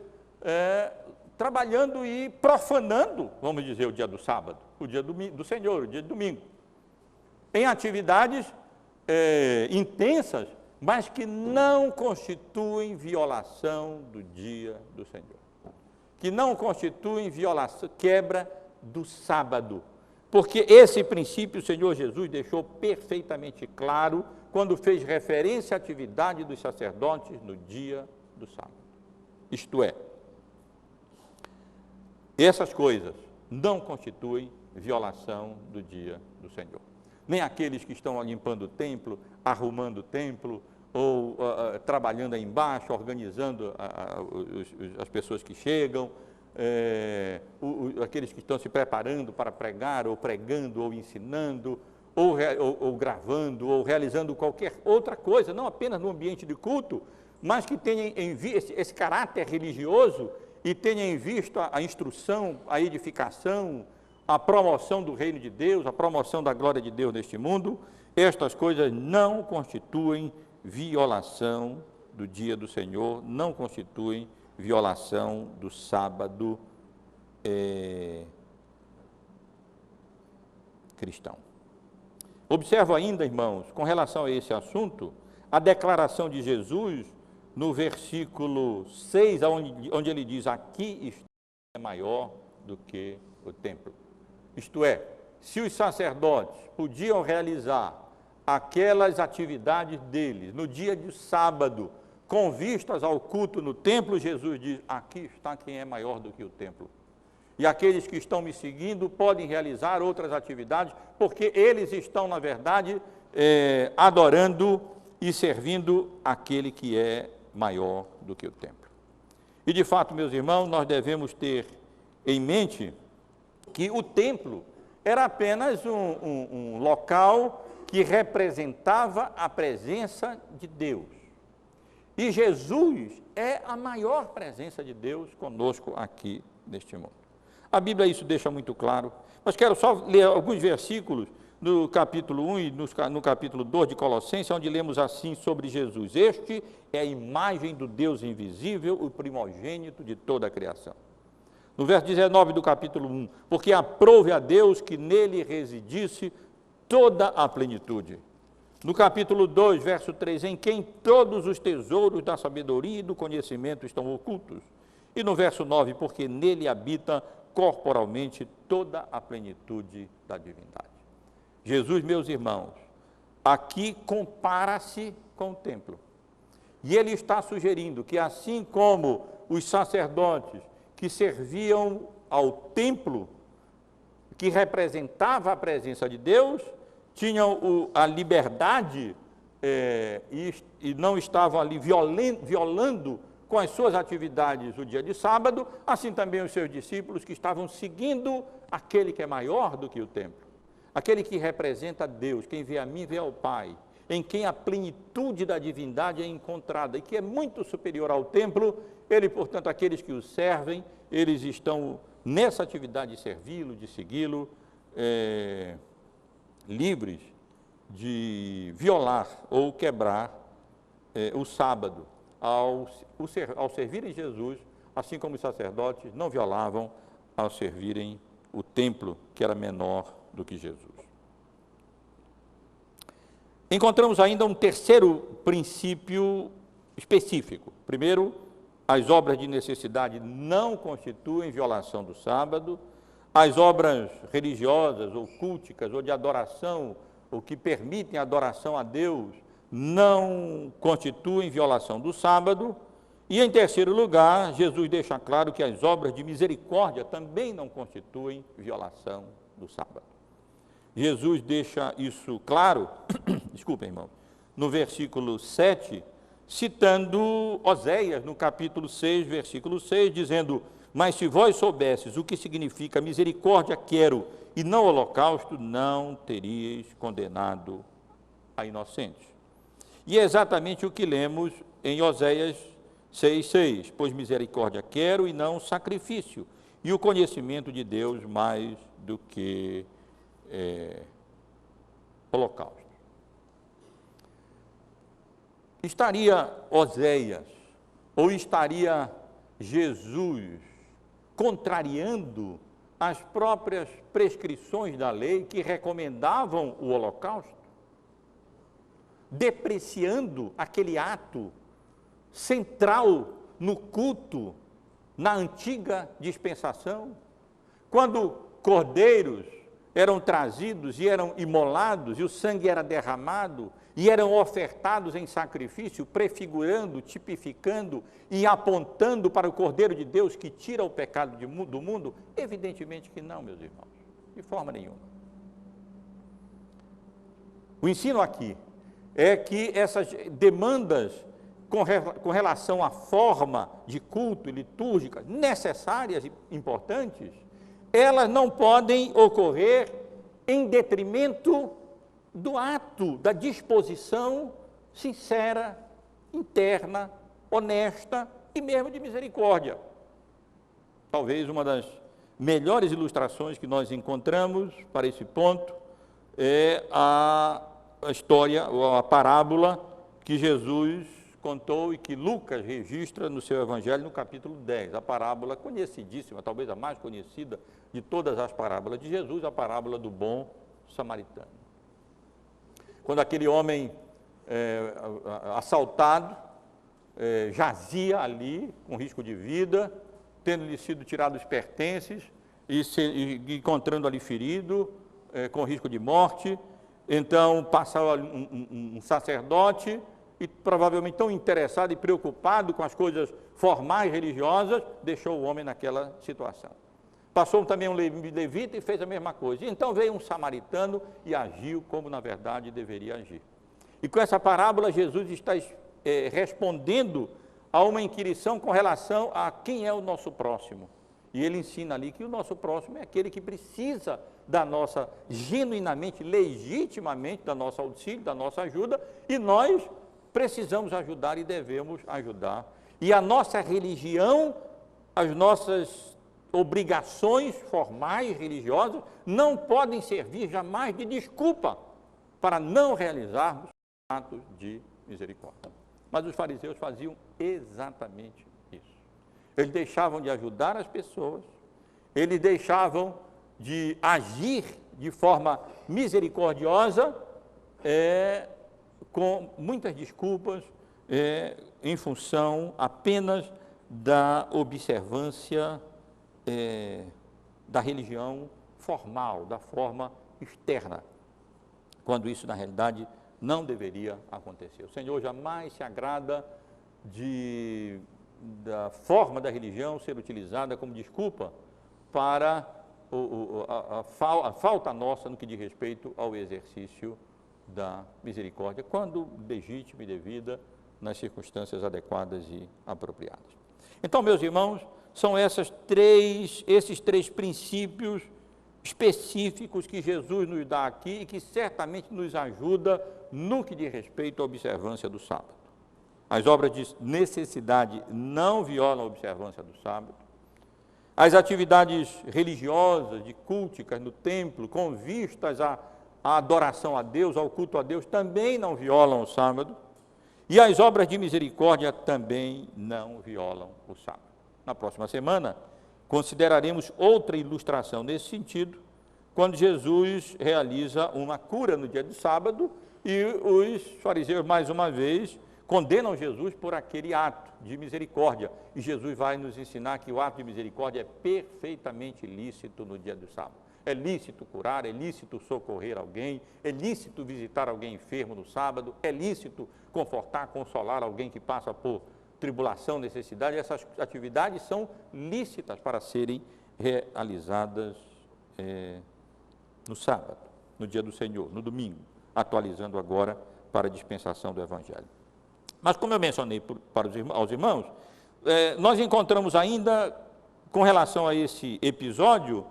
trabalhando e profanando, vamos dizer, o dia do sábado, o dia do Senhor, o dia de domingo, em atividades intensas, mas que não constituem violação do dia do Senhor, que não constituem violação, quebra do sábado, porque esse princípio o Senhor Jesus deixou perfeitamente claro quando fez referência à atividade dos sacerdotes no dia do sábado. Isto é, essas coisas não constituem violação do dia do Senhor. Nem aqueles que estão limpando o templo, arrumando o templo, ou trabalhando aí embaixo, organizando as pessoas que chegam, aqueles que estão se preparando para pregar, ou pregando, ou ensinando, ou gravando, ou realizando qualquer outra coisa, não apenas no ambiente de culto, mas que tenha em vista esse caráter religioso e tenha em vista a instrução, a edificação, a promoção do reino de Deus, a promoção da glória de Deus neste mundo. Estas coisas não constituem violação do dia do Senhor, não constituem violação do sábado cristão. Observo ainda, irmãos, com relação a esse assunto, a declaração de Jesus no versículo 6, onde ele diz: aqui é maior do que o templo. Isto é, se os sacerdotes podiam realizar aquelas atividades deles no dia de sábado, com vistas ao culto no templo, Jesus diz: aqui está quem é maior do que o templo. E aqueles que estão me seguindo podem realizar outras atividades, porque eles estão, na verdade, adorando e servindo aquele que é maior do que o templo. E, de fato, meus irmãos, nós devemos ter em mente que o templo era apenas um local que representava a presença de Deus. E Jesus é a maior presença de Deus conosco aqui neste mundo. A Bíblia isso deixa muito claro, mas quero só ler alguns versículos no capítulo 1 e no capítulo 2 de Colossenses, onde lemos assim sobre Jesus: este é a imagem do Deus invisível, o primogênito de toda a criação. No verso 19 do capítulo 1, porque aprove a Deus que nele residisse toda a plenitude. No capítulo 2, verso 3, em quem todos os tesouros da sabedoria e do conhecimento estão ocultos. E no verso 9, porque nele habita corporalmente toda a plenitude da divindade. Jesus, meus irmãos, aqui compara-se com o templo. E ele está sugerindo que assim como os sacerdotes que serviam ao templo, que representava a presença de Deus, tinham a liberdade e não estavam ali violando com as suas atividades o dia de sábado, assim também os seus discípulos que estavam seguindo aquele que é maior do que o templo, aquele que representa Deus, quem vê a mim vê ao Pai, em quem a plenitude da divindade é encontrada e que é muito superior ao templo. Ele, portanto, aqueles que o servem, eles estão nessa atividade de servi-lo, de segui-lo, livres de violar ou quebrar o sábado, ao servirem Jesus, assim como os sacerdotes não violavam ao servirem o templo, que era menor do que Jesus. Encontramos ainda um terceiro princípio específico. Primeiro, as obras de necessidade não constituem violação do sábado. As obras religiosas ou culticas ou de adoração, ou que permitem a adoração a Deus, não constituem violação do sábado. E, em terceiro lugar, Jesus deixa claro que as obras de misericórdia também não constituem violação do sábado. Jesus deixa isso claro, desculpem, irmão, no versículo 7, citando Oséias, no capítulo 6, versículo 6, dizendo: mas se vós soubesses o que significa misericórdia quero e não holocausto, não teríeis condenado a inocentes. E é exatamente o que lemos em Oséias 6,6, pois misericórdia quero e não sacrifício, e o conhecimento de Deus mais do que holocausto. Estaria Oséias, ou estaria Jesus, contrariando as próprias prescrições da lei que recomendavam o holocausto? Depreciando aquele ato central no culto, na antiga dispensação, quando cordeiros eram trazidos e eram imolados, e o sangue era derramado, e eram ofertados em sacrifício, prefigurando, tipificando e apontando para o Cordeiro de Deus que tira o pecado do mundo? Evidentemente que não, meus irmãos, de forma nenhuma. O ensino aqui é que essas demandas com relação à forma de culto litúrgica necessárias e importantes, elas não podem ocorrer em detrimento do ato, da disposição sincera, interna, honesta e mesmo de misericórdia. Talvez uma das melhores ilustrações que nós encontramos para esse ponto é a história, ou a parábola que Jesus contou e que Lucas registra no seu Evangelho no capítulo 10, a parábola conhecidíssima, talvez a mais conhecida de todas as parábolas de Jesus, a parábola do bom samaritano. Quando aquele homem assaltado jazia ali com risco de vida, tendo-lhe sido tirado os pertences e encontrando ali ferido, com risco de morte, então passa um sacerdote e provavelmente tão interessado e preocupado com as coisas formais religiosas, deixou o homem naquela situação. Passou também um levita e fez a mesma coisa. Então veio um samaritano e agiu como na verdade deveria agir. E com essa parábola Jesus está respondendo a uma inquirição com relação a quem é o nosso próximo. E ele ensina ali que o nosso próximo é aquele que precisa da nossa, genuinamente, legitimamente, da nossa auxílio, da nossa ajuda, e nós precisamos ajudar e devemos ajudar. E a nossa religião, as nossas obrigações formais, religiosas, não podem servir jamais de desculpa para não realizarmos atos de misericórdia. Mas os fariseus faziam exatamente isso. Eles deixavam de ajudar as pessoas, eles deixavam de agir de forma misericordiosa, com muitas desculpas, em função apenas da observância da religião formal, da forma externa, quando isso, na realidade, não deveria acontecer. O Senhor jamais se agrada da forma da religião ser utilizada como desculpa para a falta nossa no que diz respeito ao exercício da misericórdia, quando legítima e devida, nas circunstâncias adequadas e apropriadas. Então, meus irmãos, são esses três princípios específicos que Jesus nos dá aqui e que certamente nos ajuda no que diz respeito à observância do sábado. As obras de necessidade não violam a observância do sábado. As atividades religiosas, de culticas no templo, com vistas à adoração a Deus, ao culto a Deus, também não violam o sábado. E as obras de misericórdia também não violam o sábado. Na próxima semana, consideraremos outra ilustração nesse sentido, quando Jesus realiza uma cura no dia de sábado e os fariseus, mais uma vez, condenam Jesus por aquele ato de misericórdia. E Jesus vai nos ensinar que o ato de misericórdia é perfeitamente lícito no dia do sábado. É lícito curar, é lícito socorrer alguém, é lícito visitar alguém enfermo no sábado, é lícito confortar, consolar alguém que passa por tribulação, necessidade. Essas atividades são lícitas para serem realizadas no sábado, no dia do Senhor, no domingo. atualizando agora para a dispensação do Evangelho. Mas como eu mencionei aos irmãos, nós encontramos ainda, com relação a esse episódio,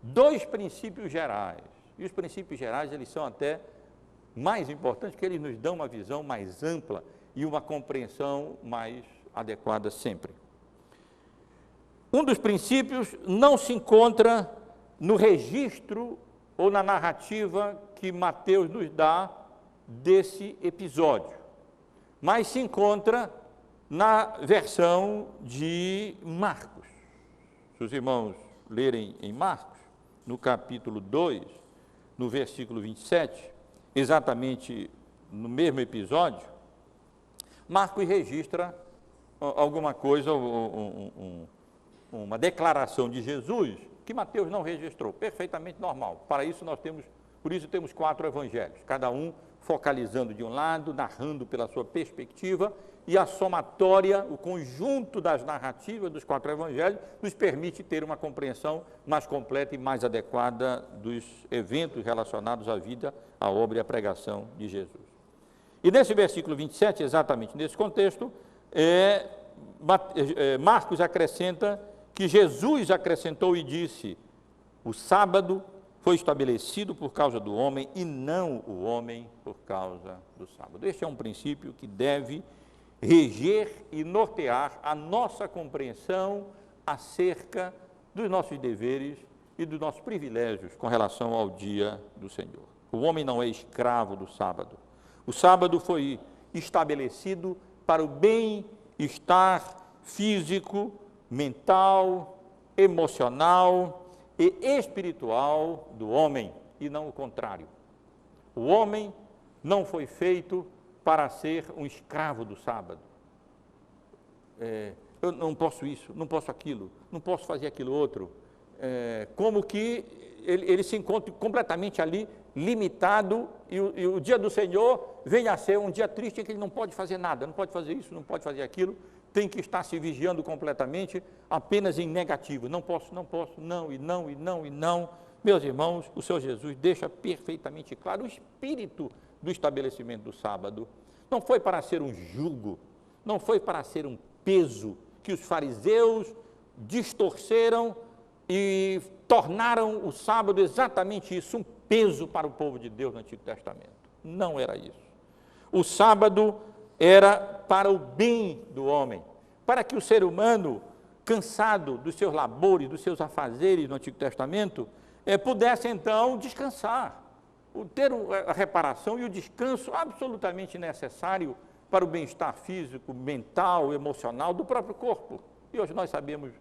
dois princípios gerais. E os princípios gerais, eles são até mais importantes, porque eles nos dão uma visão mais ampla e uma compreensão mais adequada sempre. Um dos princípios não se encontra no registro ou na narrativa que Mateus nos dá desse episódio, mas se encontra na versão de Marcos. Se os irmãos lerem em Marcos, no capítulo 2, no versículo 27, exatamente no mesmo episódio, Marcos registra alguma coisa, uma declaração de Jesus que Mateus não registrou, perfeitamente normal. Por isso temos 4 evangelhos, cada um focalizando de um lado, narrando pela sua perspectiva, e a somatória, o conjunto das narrativas dos 4 evangelhos, nos permite ter uma compreensão mais completa e mais adequada dos eventos relacionados à vida, à obra e à pregação de Jesus. E nesse versículo 27, exatamente nesse contexto, Marcos acrescenta que Jesus acrescentou e disse: o sábado foi estabelecido por causa do homem e não o homem por causa do sábado. Este é um princípio que deve reger e nortear a nossa compreensão acerca dos nossos deveres e dos nossos privilégios com relação ao dia do Senhor. O homem não é escravo do sábado. O sábado foi estabelecido para o bem-estar físico, mental, emocional e espiritual do homem, e não o contrário. O homem não foi feito para ser um escravo do sábado. Eu não posso isso, não posso aquilo, não posso fazer aquilo outro. Como que ele se encontra completamente ali, limitado, e o dia do Senhor vem a ser um dia triste em que ele não pode fazer nada, não pode fazer isso, não pode fazer aquilo, tem que estar se vigiando completamente, apenas em negativo. Não posso, não, e não, e não, e não. Meus irmãos, o Senhor Jesus deixa perfeitamente claro o espírito do estabelecimento do sábado. Não foi para ser um jugo, não foi para ser um peso que os fariseus distorceram e tornaram o sábado exatamente isso, um peso para o povo de Deus no Antigo Testamento. Não era isso. O sábado era para o bem do homem, para que o ser humano, cansado dos seus labores, dos seus afazeres no Antigo Testamento, pudesse então descansar, ter a reparação e o descanso absolutamente necessário para o bem-estar físico, mental, emocional do próprio corpo. E hoje nós sabemos,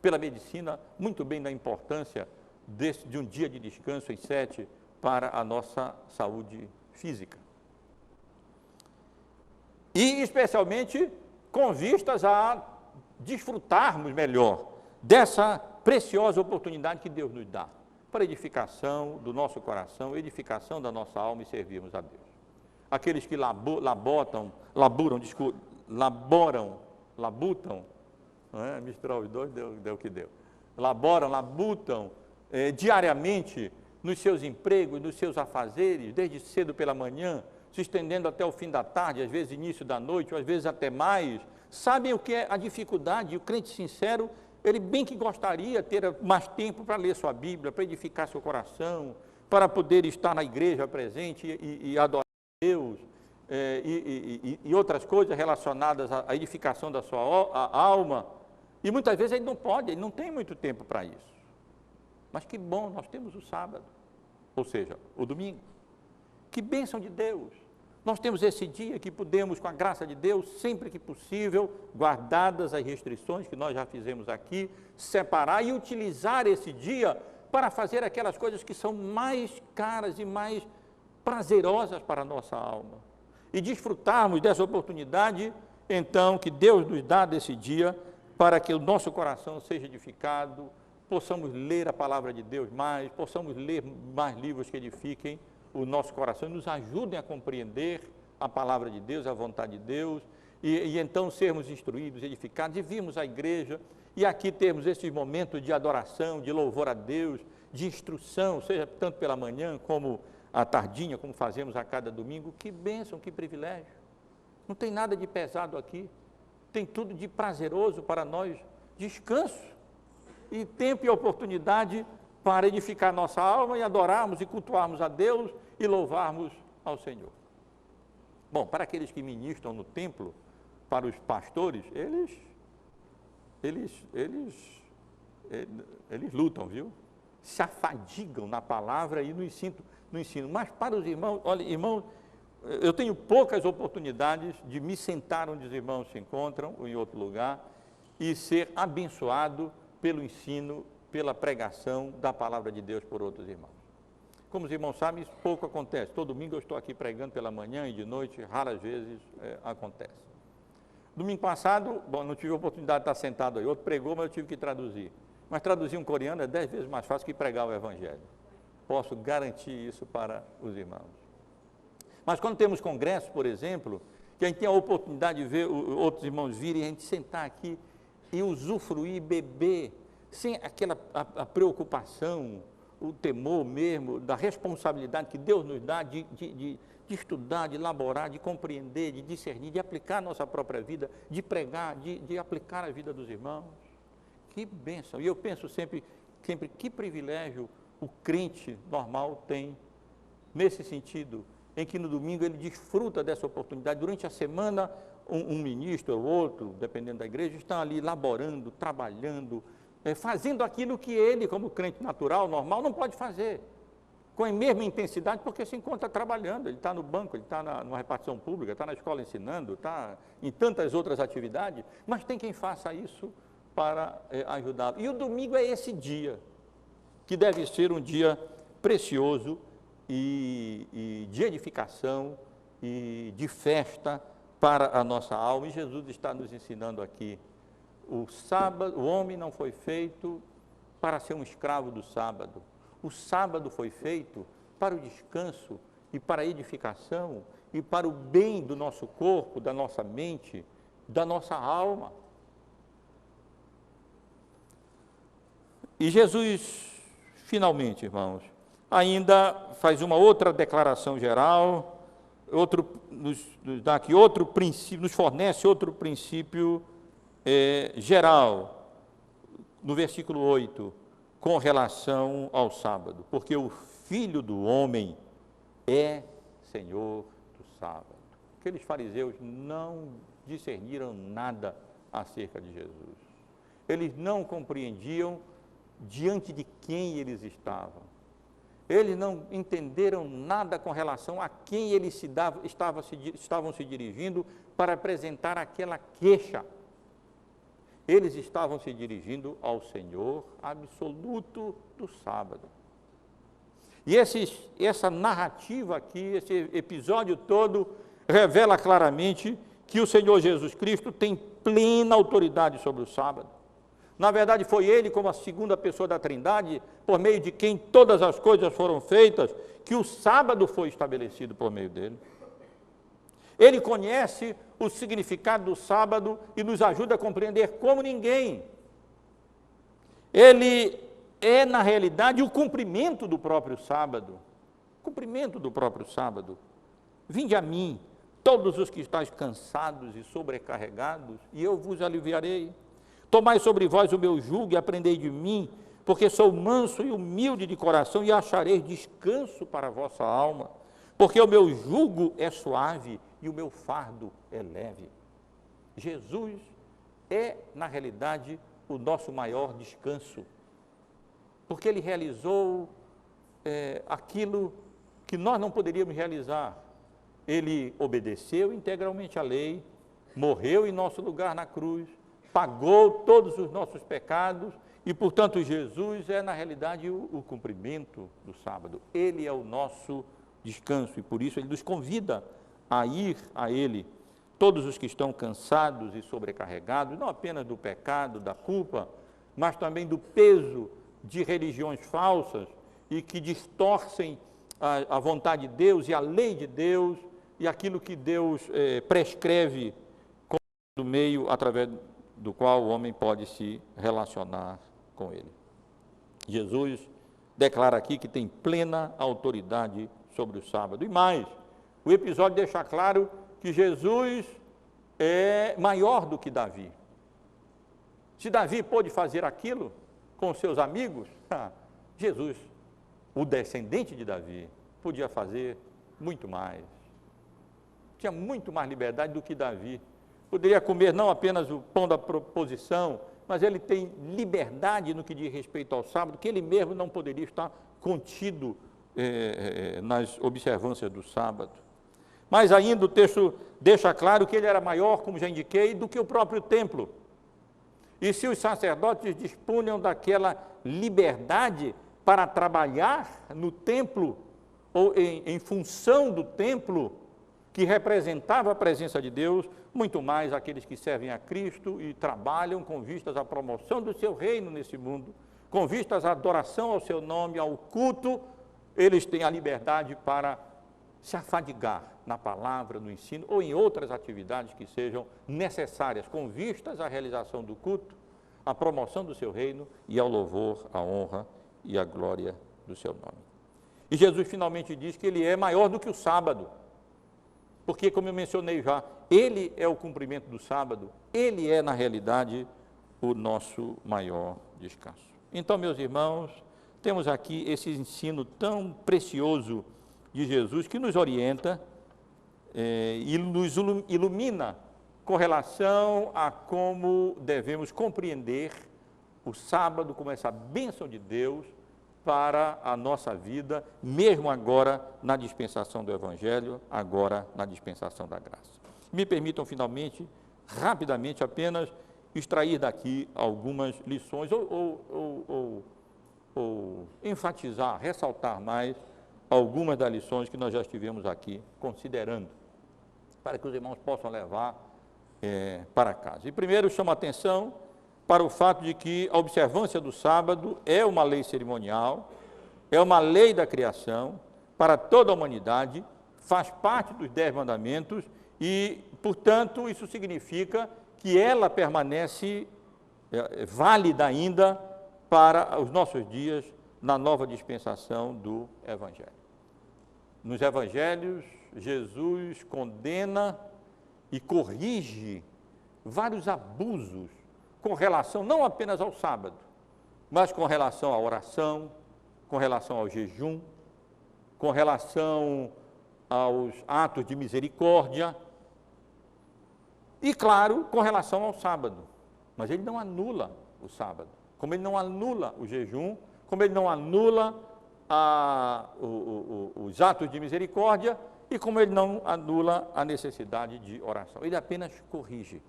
pela medicina, muito bem da importância de um dia de descanso em 7 para a nossa saúde física. E especialmente com vistas a desfrutarmos melhor dessa preciosa oportunidade que Deus nos dá para edificação do nosso coração, edificação da nossa alma e servirmos a Deus. Aqueles que labutam, misturar os dois deu o que deu. Labutam diariamente nos seus empregos, nos seus afazeres, desde cedo pela manhã, se estendendo até o fim da tarde, às vezes início da noite, ou às vezes até mais, sabem o que é a dificuldade, e o crente sincero, ele bem que gostaria de ter mais tempo para ler sua Bíblia, para edificar seu coração, para poder estar na igreja presente e adorar a Deus, e outras coisas relacionadas à edificação da sua alma, e muitas vezes ele não pode, ele não tem muito tempo para isso. Mas que bom, nós temos o sábado, ou seja, o domingo. Que bênção de Deus! Nós temos esse dia que podemos, com a graça de Deus, sempre que possível, guardadas as restrições que nós já fizemos aqui, separar e utilizar esse dia para fazer aquelas coisas que são mais caras e mais prazerosas para a nossa alma. E desfrutarmos dessa oportunidade, então, que Deus nos dá desse dia, para que o nosso coração seja edificado, possamos ler a palavra de Deus mais, possamos ler mais livros que edifiquem o nosso coração, nos ajudem a compreender a palavra de Deus, a vontade de Deus, e então sermos instruídos, edificados, e virmos à igreja, e aqui termos esses momentos de adoração, de louvor a Deus, de instrução, seja tanto pela manhã como à tardinha, como fazemos a cada domingo. Que bênção, que privilégio. Não tem nada de pesado aqui. Tem tudo de prazeroso para nós. Descanso e tempo e oportunidade para edificar nossa alma e adorarmos e cultuarmos a Deus e louvarmos ao Senhor. Bom, para aqueles que ministram no templo, para os pastores, eles lutam, viu? Se afadigam na palavra e no ensino. Mas para os irmãos, olha, irmãos, eu tenho poucas oportunidades de me sentar onde os irmãos se encontram, ou em outro lugar, e ser abençoado pelo ensino, pela pregação da palavra de Deus por outros irmãos. Como os irmãos sabem, isso pouco acontece. Todo domingo eu estou aqui pregando pela manhã e de noite, raras vezes acontece. Domingo passado, não tive a oportunidade de estar sentado aí, outro pregou, mas eu tive que traduzir. Mas traduzir um coreano é 10 vezes mais fácil que pregar o Evangelho. Posso garantir isso para os irmãos. Mas quando temos congressos, por exemplo, que a gente tem a oportunidade de ver outros irmãos virem, a gente sentar aqui e usufruir, beber, sem aquela a preocupação, o temor mesmo, da responsabilidade que Deus nos dá de estudar, de elaborar, de compreender, de discernir, de aplicar a nossa própria vida, de pregar, de aplicar a vida dos irmãos. Que bênção! E eu penso sempre que privilégio o crente normal tem nesse sentido, em que no domingo ele desfruta dessa oportunidade. Durante a semana, um ministro ou outro, dependendo da igreja, está ali laborando, trabalhando, fazendo aquilo que ele, como crente natural, normal, não pode fazer, com a mesma intensidade, porque se encontra trabalhando. Ele está no banco, ele está numa repartição pública, está na escola ensinando, está em tantas outras atividades, mas tem quem faça isso para ajudá-lo. E o domingo é esse dia, que deve ser um dia precioso e de edificação e de festa para a nossa alma. E Jesus está nos ensinando aqui, o homem não foi feito para ser um escravo do sábado. O sábado foi feito para o descanso e para a edificação e para o bem do nosso corpo, da nossa mente, da nossa alma. E Jesus, finalmente, irmãos, ainda faz uma outra declaração geral, nos dá aqui outro princípio, nos fornece outro princípio geral, no versículo 8, com relação ao sábado, porque o Filho do Homem é Senhor do sábado. Aqueles fariseus não discerniram nada acerca de Jesus. Eles não compreendiam diante de quem eles estavam. Eles não entenderam nada com relação a quem eles estavam se dirigindo para apresentar aquela queixa. Eles estavam se dirigindo ao Senhor absoluto do sábado. E essa narrativa aqui, esse episódio todo, revela claramente que o Senhor Jesus Cristo tem plena autoridade sobre o sábado. Na verdade, foi Ele, como a segunda pessoa da Trindade, por meio de quem todas as coisas foram feitas, que o sábado foi estabelecido por meio dele. Ele conhece o significado do sábado e nos ajuda a compreender como ninguém. Ele é, na realidade, o cumprimento do próprio sábado. Cumprimento do próprio sábado. Vinde a mim, todos os que estáis cansados e sobrecarregados, e eu vos aliviarei. Tomai sobre vós o meu jugo e aprendei de mim, porque sou manso e humilde de coração, e achareis descanso para a vossa alma, porque o meu jugo é suave e o meu fardo é leve. Jesus é, na realidade, o nosso maior descanso, porque Ele realizou aquilo que nós não poderíamos realizar. Ele obedeceu integralmente a lei, morreu em nosso lugar na cruz, pagou todos os nossos pecados e, portanto, Jesus é, na realidade, o cumprimento do sábado. Ele é o nosso descanso e, por isso, Ele nos convida a ir a Ele. Todos os que estão cansados e sobrecarregados, não apenas do pecado, da culpa, mas também do peso de religiões falsas e que distorcem a vontade de Deus e a lei de Deus e aquilo que Deus prescreve como meio através do qual o homem pode se relacionar com Ele. Jesus declara aqui que tem plena autoridade sobre o sábado. E mais, o episódio deixa claro que Jesus é maior do que Davi. Se Davi pôde fazer aquilo com seus amigos, Jesus, o descendente de Davi, podia fazer muito mais. Tinha muito mais liberdade do que Davi. Poderia comer não apenas o pão da proposição, mas ele tem liberdade no que diz respeito ao sábado, que ele mesmo não poderia estar contido nas observâncias do sábado. Mas ainda o texto deixa claro que ele era maior, como já indiquei, do que o próprio templo. E se os sacerdotes dispunham daquela liberdade para trabalhar no templo, ou em função do templo, que representava a presença de Deus, muito mais aqueles que servem a Cristo e trabalham com vistas à promoção do seu reino nesse mundo, com vistas à adoração ao seu nome, ao culto, eles têm a liberdade para se afadigar na palavra, no ensino ou em outras atividades que sejam necessárias, com vistas à realização do culto, à promoção do seu reino e ao louvor, à honra e à glória do seu nome. E Jesus finalmente diz que ele é maior do que o sábado, porque, como eu mencionei já, ele é o cumprimento do sábado, ele é, na realidade, o nosso maior descanso. Então, meus irmãos, temos aqui esse ensino tão precioso de Jesus que nos orienta e nos ilumina com relação a como devemos compreender o sábado como essa bênção de Deus para a nossa vida, mesmo agora na dispensação do Evangelho, agora na dispensação da graça. Me permitam, finalmente, rapidamente, apenas extrair daqui algumas lições ou enfatizar, ressaltar mais algumas das lições que nós já estivemos aqui considerando, para que os irmãos possam levar para casa. E primeiro chamo a atenção para o fato de que a observância do sábado é uma lei cerimonial, é uma lei da criação para toda a humanidade, faz parte dos 10 mandamentos e, portanto, isso significa que ela permanece válida ainda para os nossos dias na nova dispensação do Evangelho. Nos Evangelhos, Jesus condena e corrige vários abusos com relação não apenas ao sábado, mas com relação à oração, com relação ao jejum, com relação aos atos de misericórdia e, claro, com relação ao sábado. Mas ele não anula o sábado, como ele não anula o jejum, como ele não anula os atos de misericórdia e como ele não anula a necessidade de oração. Ele apenas corrige.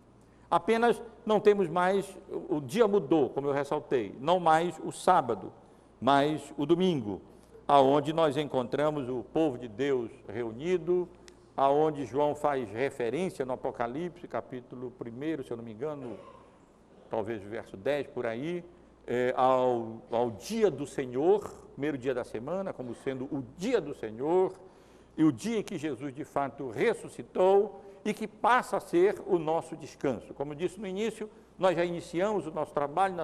Apenas não temos mais, o dia mudou, como eu ressaltei, não mais o sábado, mas o domingo, aonde nós encontramos o povo de Deus reunido, aonde João faz referência no Apocalipse, capítulo 1, se eu não me engano, talvez o verso 10 por aí, ao dia do Senhor, primeiro dia da semana, como sendo o dia do Senhor, e o dia em que Jesus de fato ressuscitou, e que passa a ser o nosso descanso. Como eu disse no início, nós já iniciamos o nosso trabalho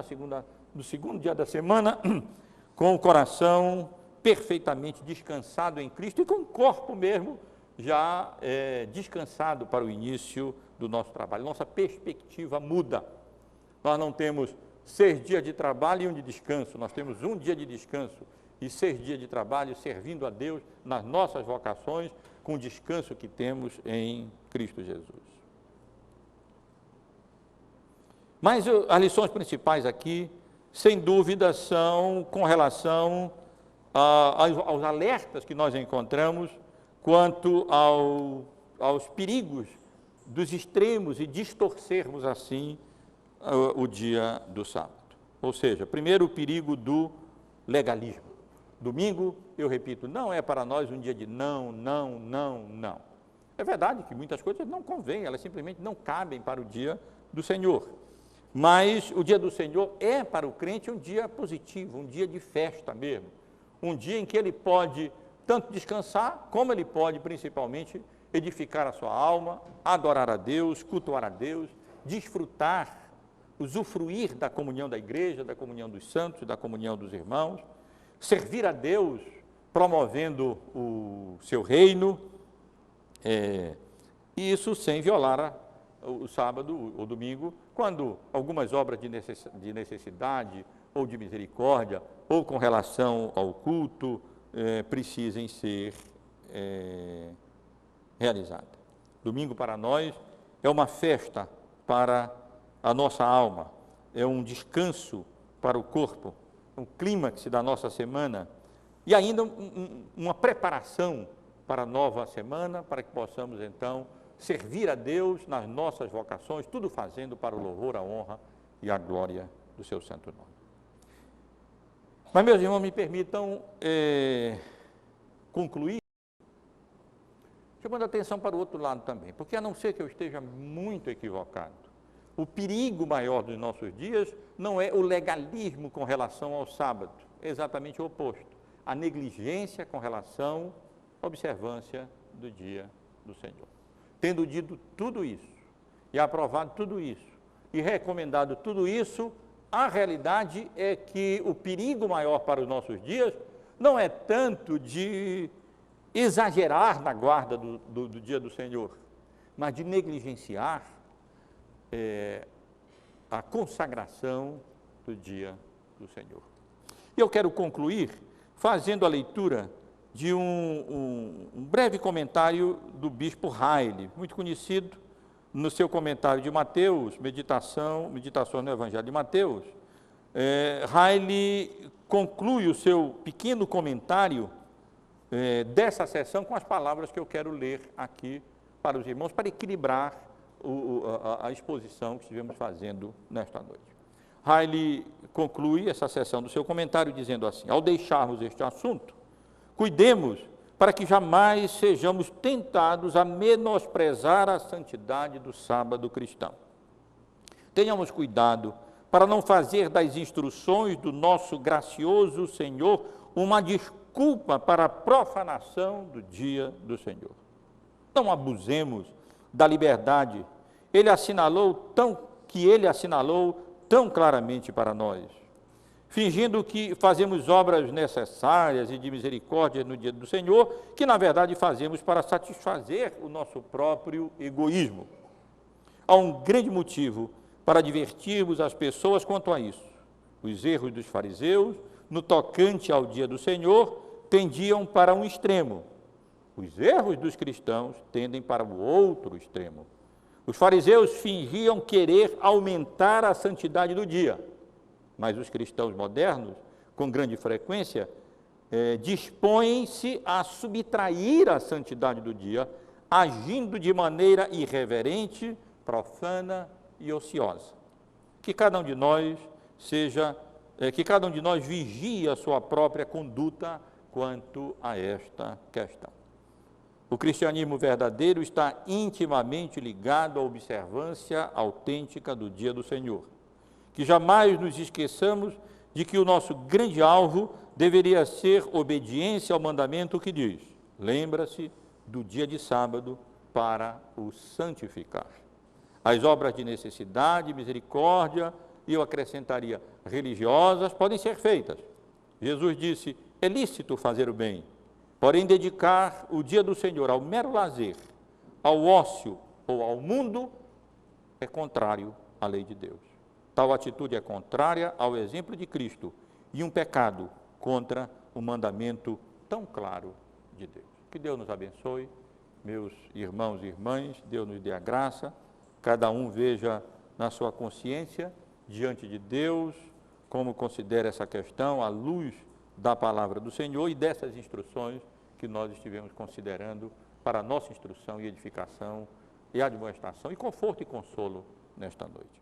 no segundo dia da semana, com o coração perfeitamente descansado em Cristo e com o corpo mesmo já descansado para o início do nosso trabalho. Nossa perspectiva muda. Nós não temos 6 dias de trabalho e 1 de descanso, nós temos 1 dia de descanso e 6 dias de trabalho servindo a Deus nas nossas vocações, com o descanso que temos em Cristo Jesus. Mas as lições principais aqui, sem dúvida, são com relação aos alertas que nós encontramos quanto aos perigos dos extremos e distorcermos assim o dia do sábado. Ou seja, primeiro o perigo do legalismo. Domingo, eu repito, não é para nós um dia de não, não, não, não. É verdade que muitas coisas não convêm, elas simplesmente não cabem para o dia do Senhor. Mas o dia do Senhor é para o crente um dia positivo, um dia de festa mesmo. Um dia em que ele pode tanto descansar, como ele pode principalmente edificar a sua alma, adorar a Deus, cultuar a Deus, desfrutar, usufruir da comunhão da igreja, da comunhão dos santos, da comunhão dos irmãos, servir a Deus promovendo o seu reino, e isso sem violar o sábado ou domingo, quando algumas obras de necessidade ou de misericórdia, ou com relação ao culto, precisem ser realizadas. Domingo para nós é uma festa para a nossa alma, é um descanso para o corpo, um clímax da nossa semana e ainda uma preparação para a nova semana, para que possamos então servir a Deus nas nossas vocações, tudo fazendo para o louvor, a honra e a glória do seu santo nome. Mas, meus irmãos, me permitam concluir, chamando a atenção para o outro lado também, porque a não ser que eu esteja muito equivocado, o perigo maior dos nossos dias não é o legalismo com relação ao sábado, é exatamente o oposto, a negligência com relação à observância do dia do Senhor. Tendo dito tudo isso, e aprovado tudo isso, e recomendado tudo isso, a realidade é que o perigo maior para os nossos dias não é tanto de exagerar na guarda do dia do Senhor, mas de negligenciar a consagração do dia do Senhor. E eu quero concluir fazendo a leitura de um breve comentário do bispo Riley, muito conhecido no seu comentário de Mateus, Meditações no Evangelho de Mateus. Riley conclui o seu pequeno comentário dessa sessão com as palavras que eu quero ler aqui para os irmãos, para equilibrar a exposição que estivemos fazendo nesta noite. Riley conclui essa sessão do seu comentário dizendo assim: ao deixarmos este assunto, cuidemos para que jamais sejamos tentados a menosprezar a santidade do sábado cristão. Tenhamos cuidado para não fazer das instruções do nosso gracioso Senhor uma desculpa para a profanação do dia do Senhor. Não abusemos da liberdade que ele assinalou tão claramente para nós, fingindo que fazemos obras necessárias e de misericórdia no dia do Senhor, que na verdade fazemos para satisfazer o nosso próprio egoísmo. Há um grande motivo para advertirmos as pessoas quanto a isso. Os erros dos fariseus, no tocante ao dia do Senhor, tendiam para um extremo. Os erros dos cristãos tendem para o outro extremo. Os fariseus fingiam querer aumentar a santidade do dia, mas os cristãos modernos, com grande frequência, dispõem-se a subtrair a santidade do dia, agindo de maneira irreverente, profana e ociosa. Que cada um de nós vigie a sua própria conduta quanto a esta questão. O cristianismo verdadeiro está intimamente ligado à observância autêntica do dia do Senhor. Que jamais nos esqueçamos de que o nosso grande alvo deveria ser obediência ao mandamento que diz: lembra-se do dia de sábado para o santificar. As obras de necessidade, misericórdia, e eu acrescentaria religiosas, podem ser feitas. Jesus disse: é lícito fazer o bem, porém dedicar o dia do Senhor ao mero lazer, ao ócio ou ao mundo, é contrário à lei de Deus. Tal atitude é contrária ao exemplo de Cristo e um pecado contra o mandamento tão claro de Deus. Que Deus nos abençoe, meus irmãos e irmãs, Deus nos dê a graça, cada um veja na sua consciência, diante de Deus, como considera essa questão à luz da palavra do Senhor e dessas instruções que nós estivemos considerando para a nossa instrução e edificação e admoestação e conforto e consolo nesta noite.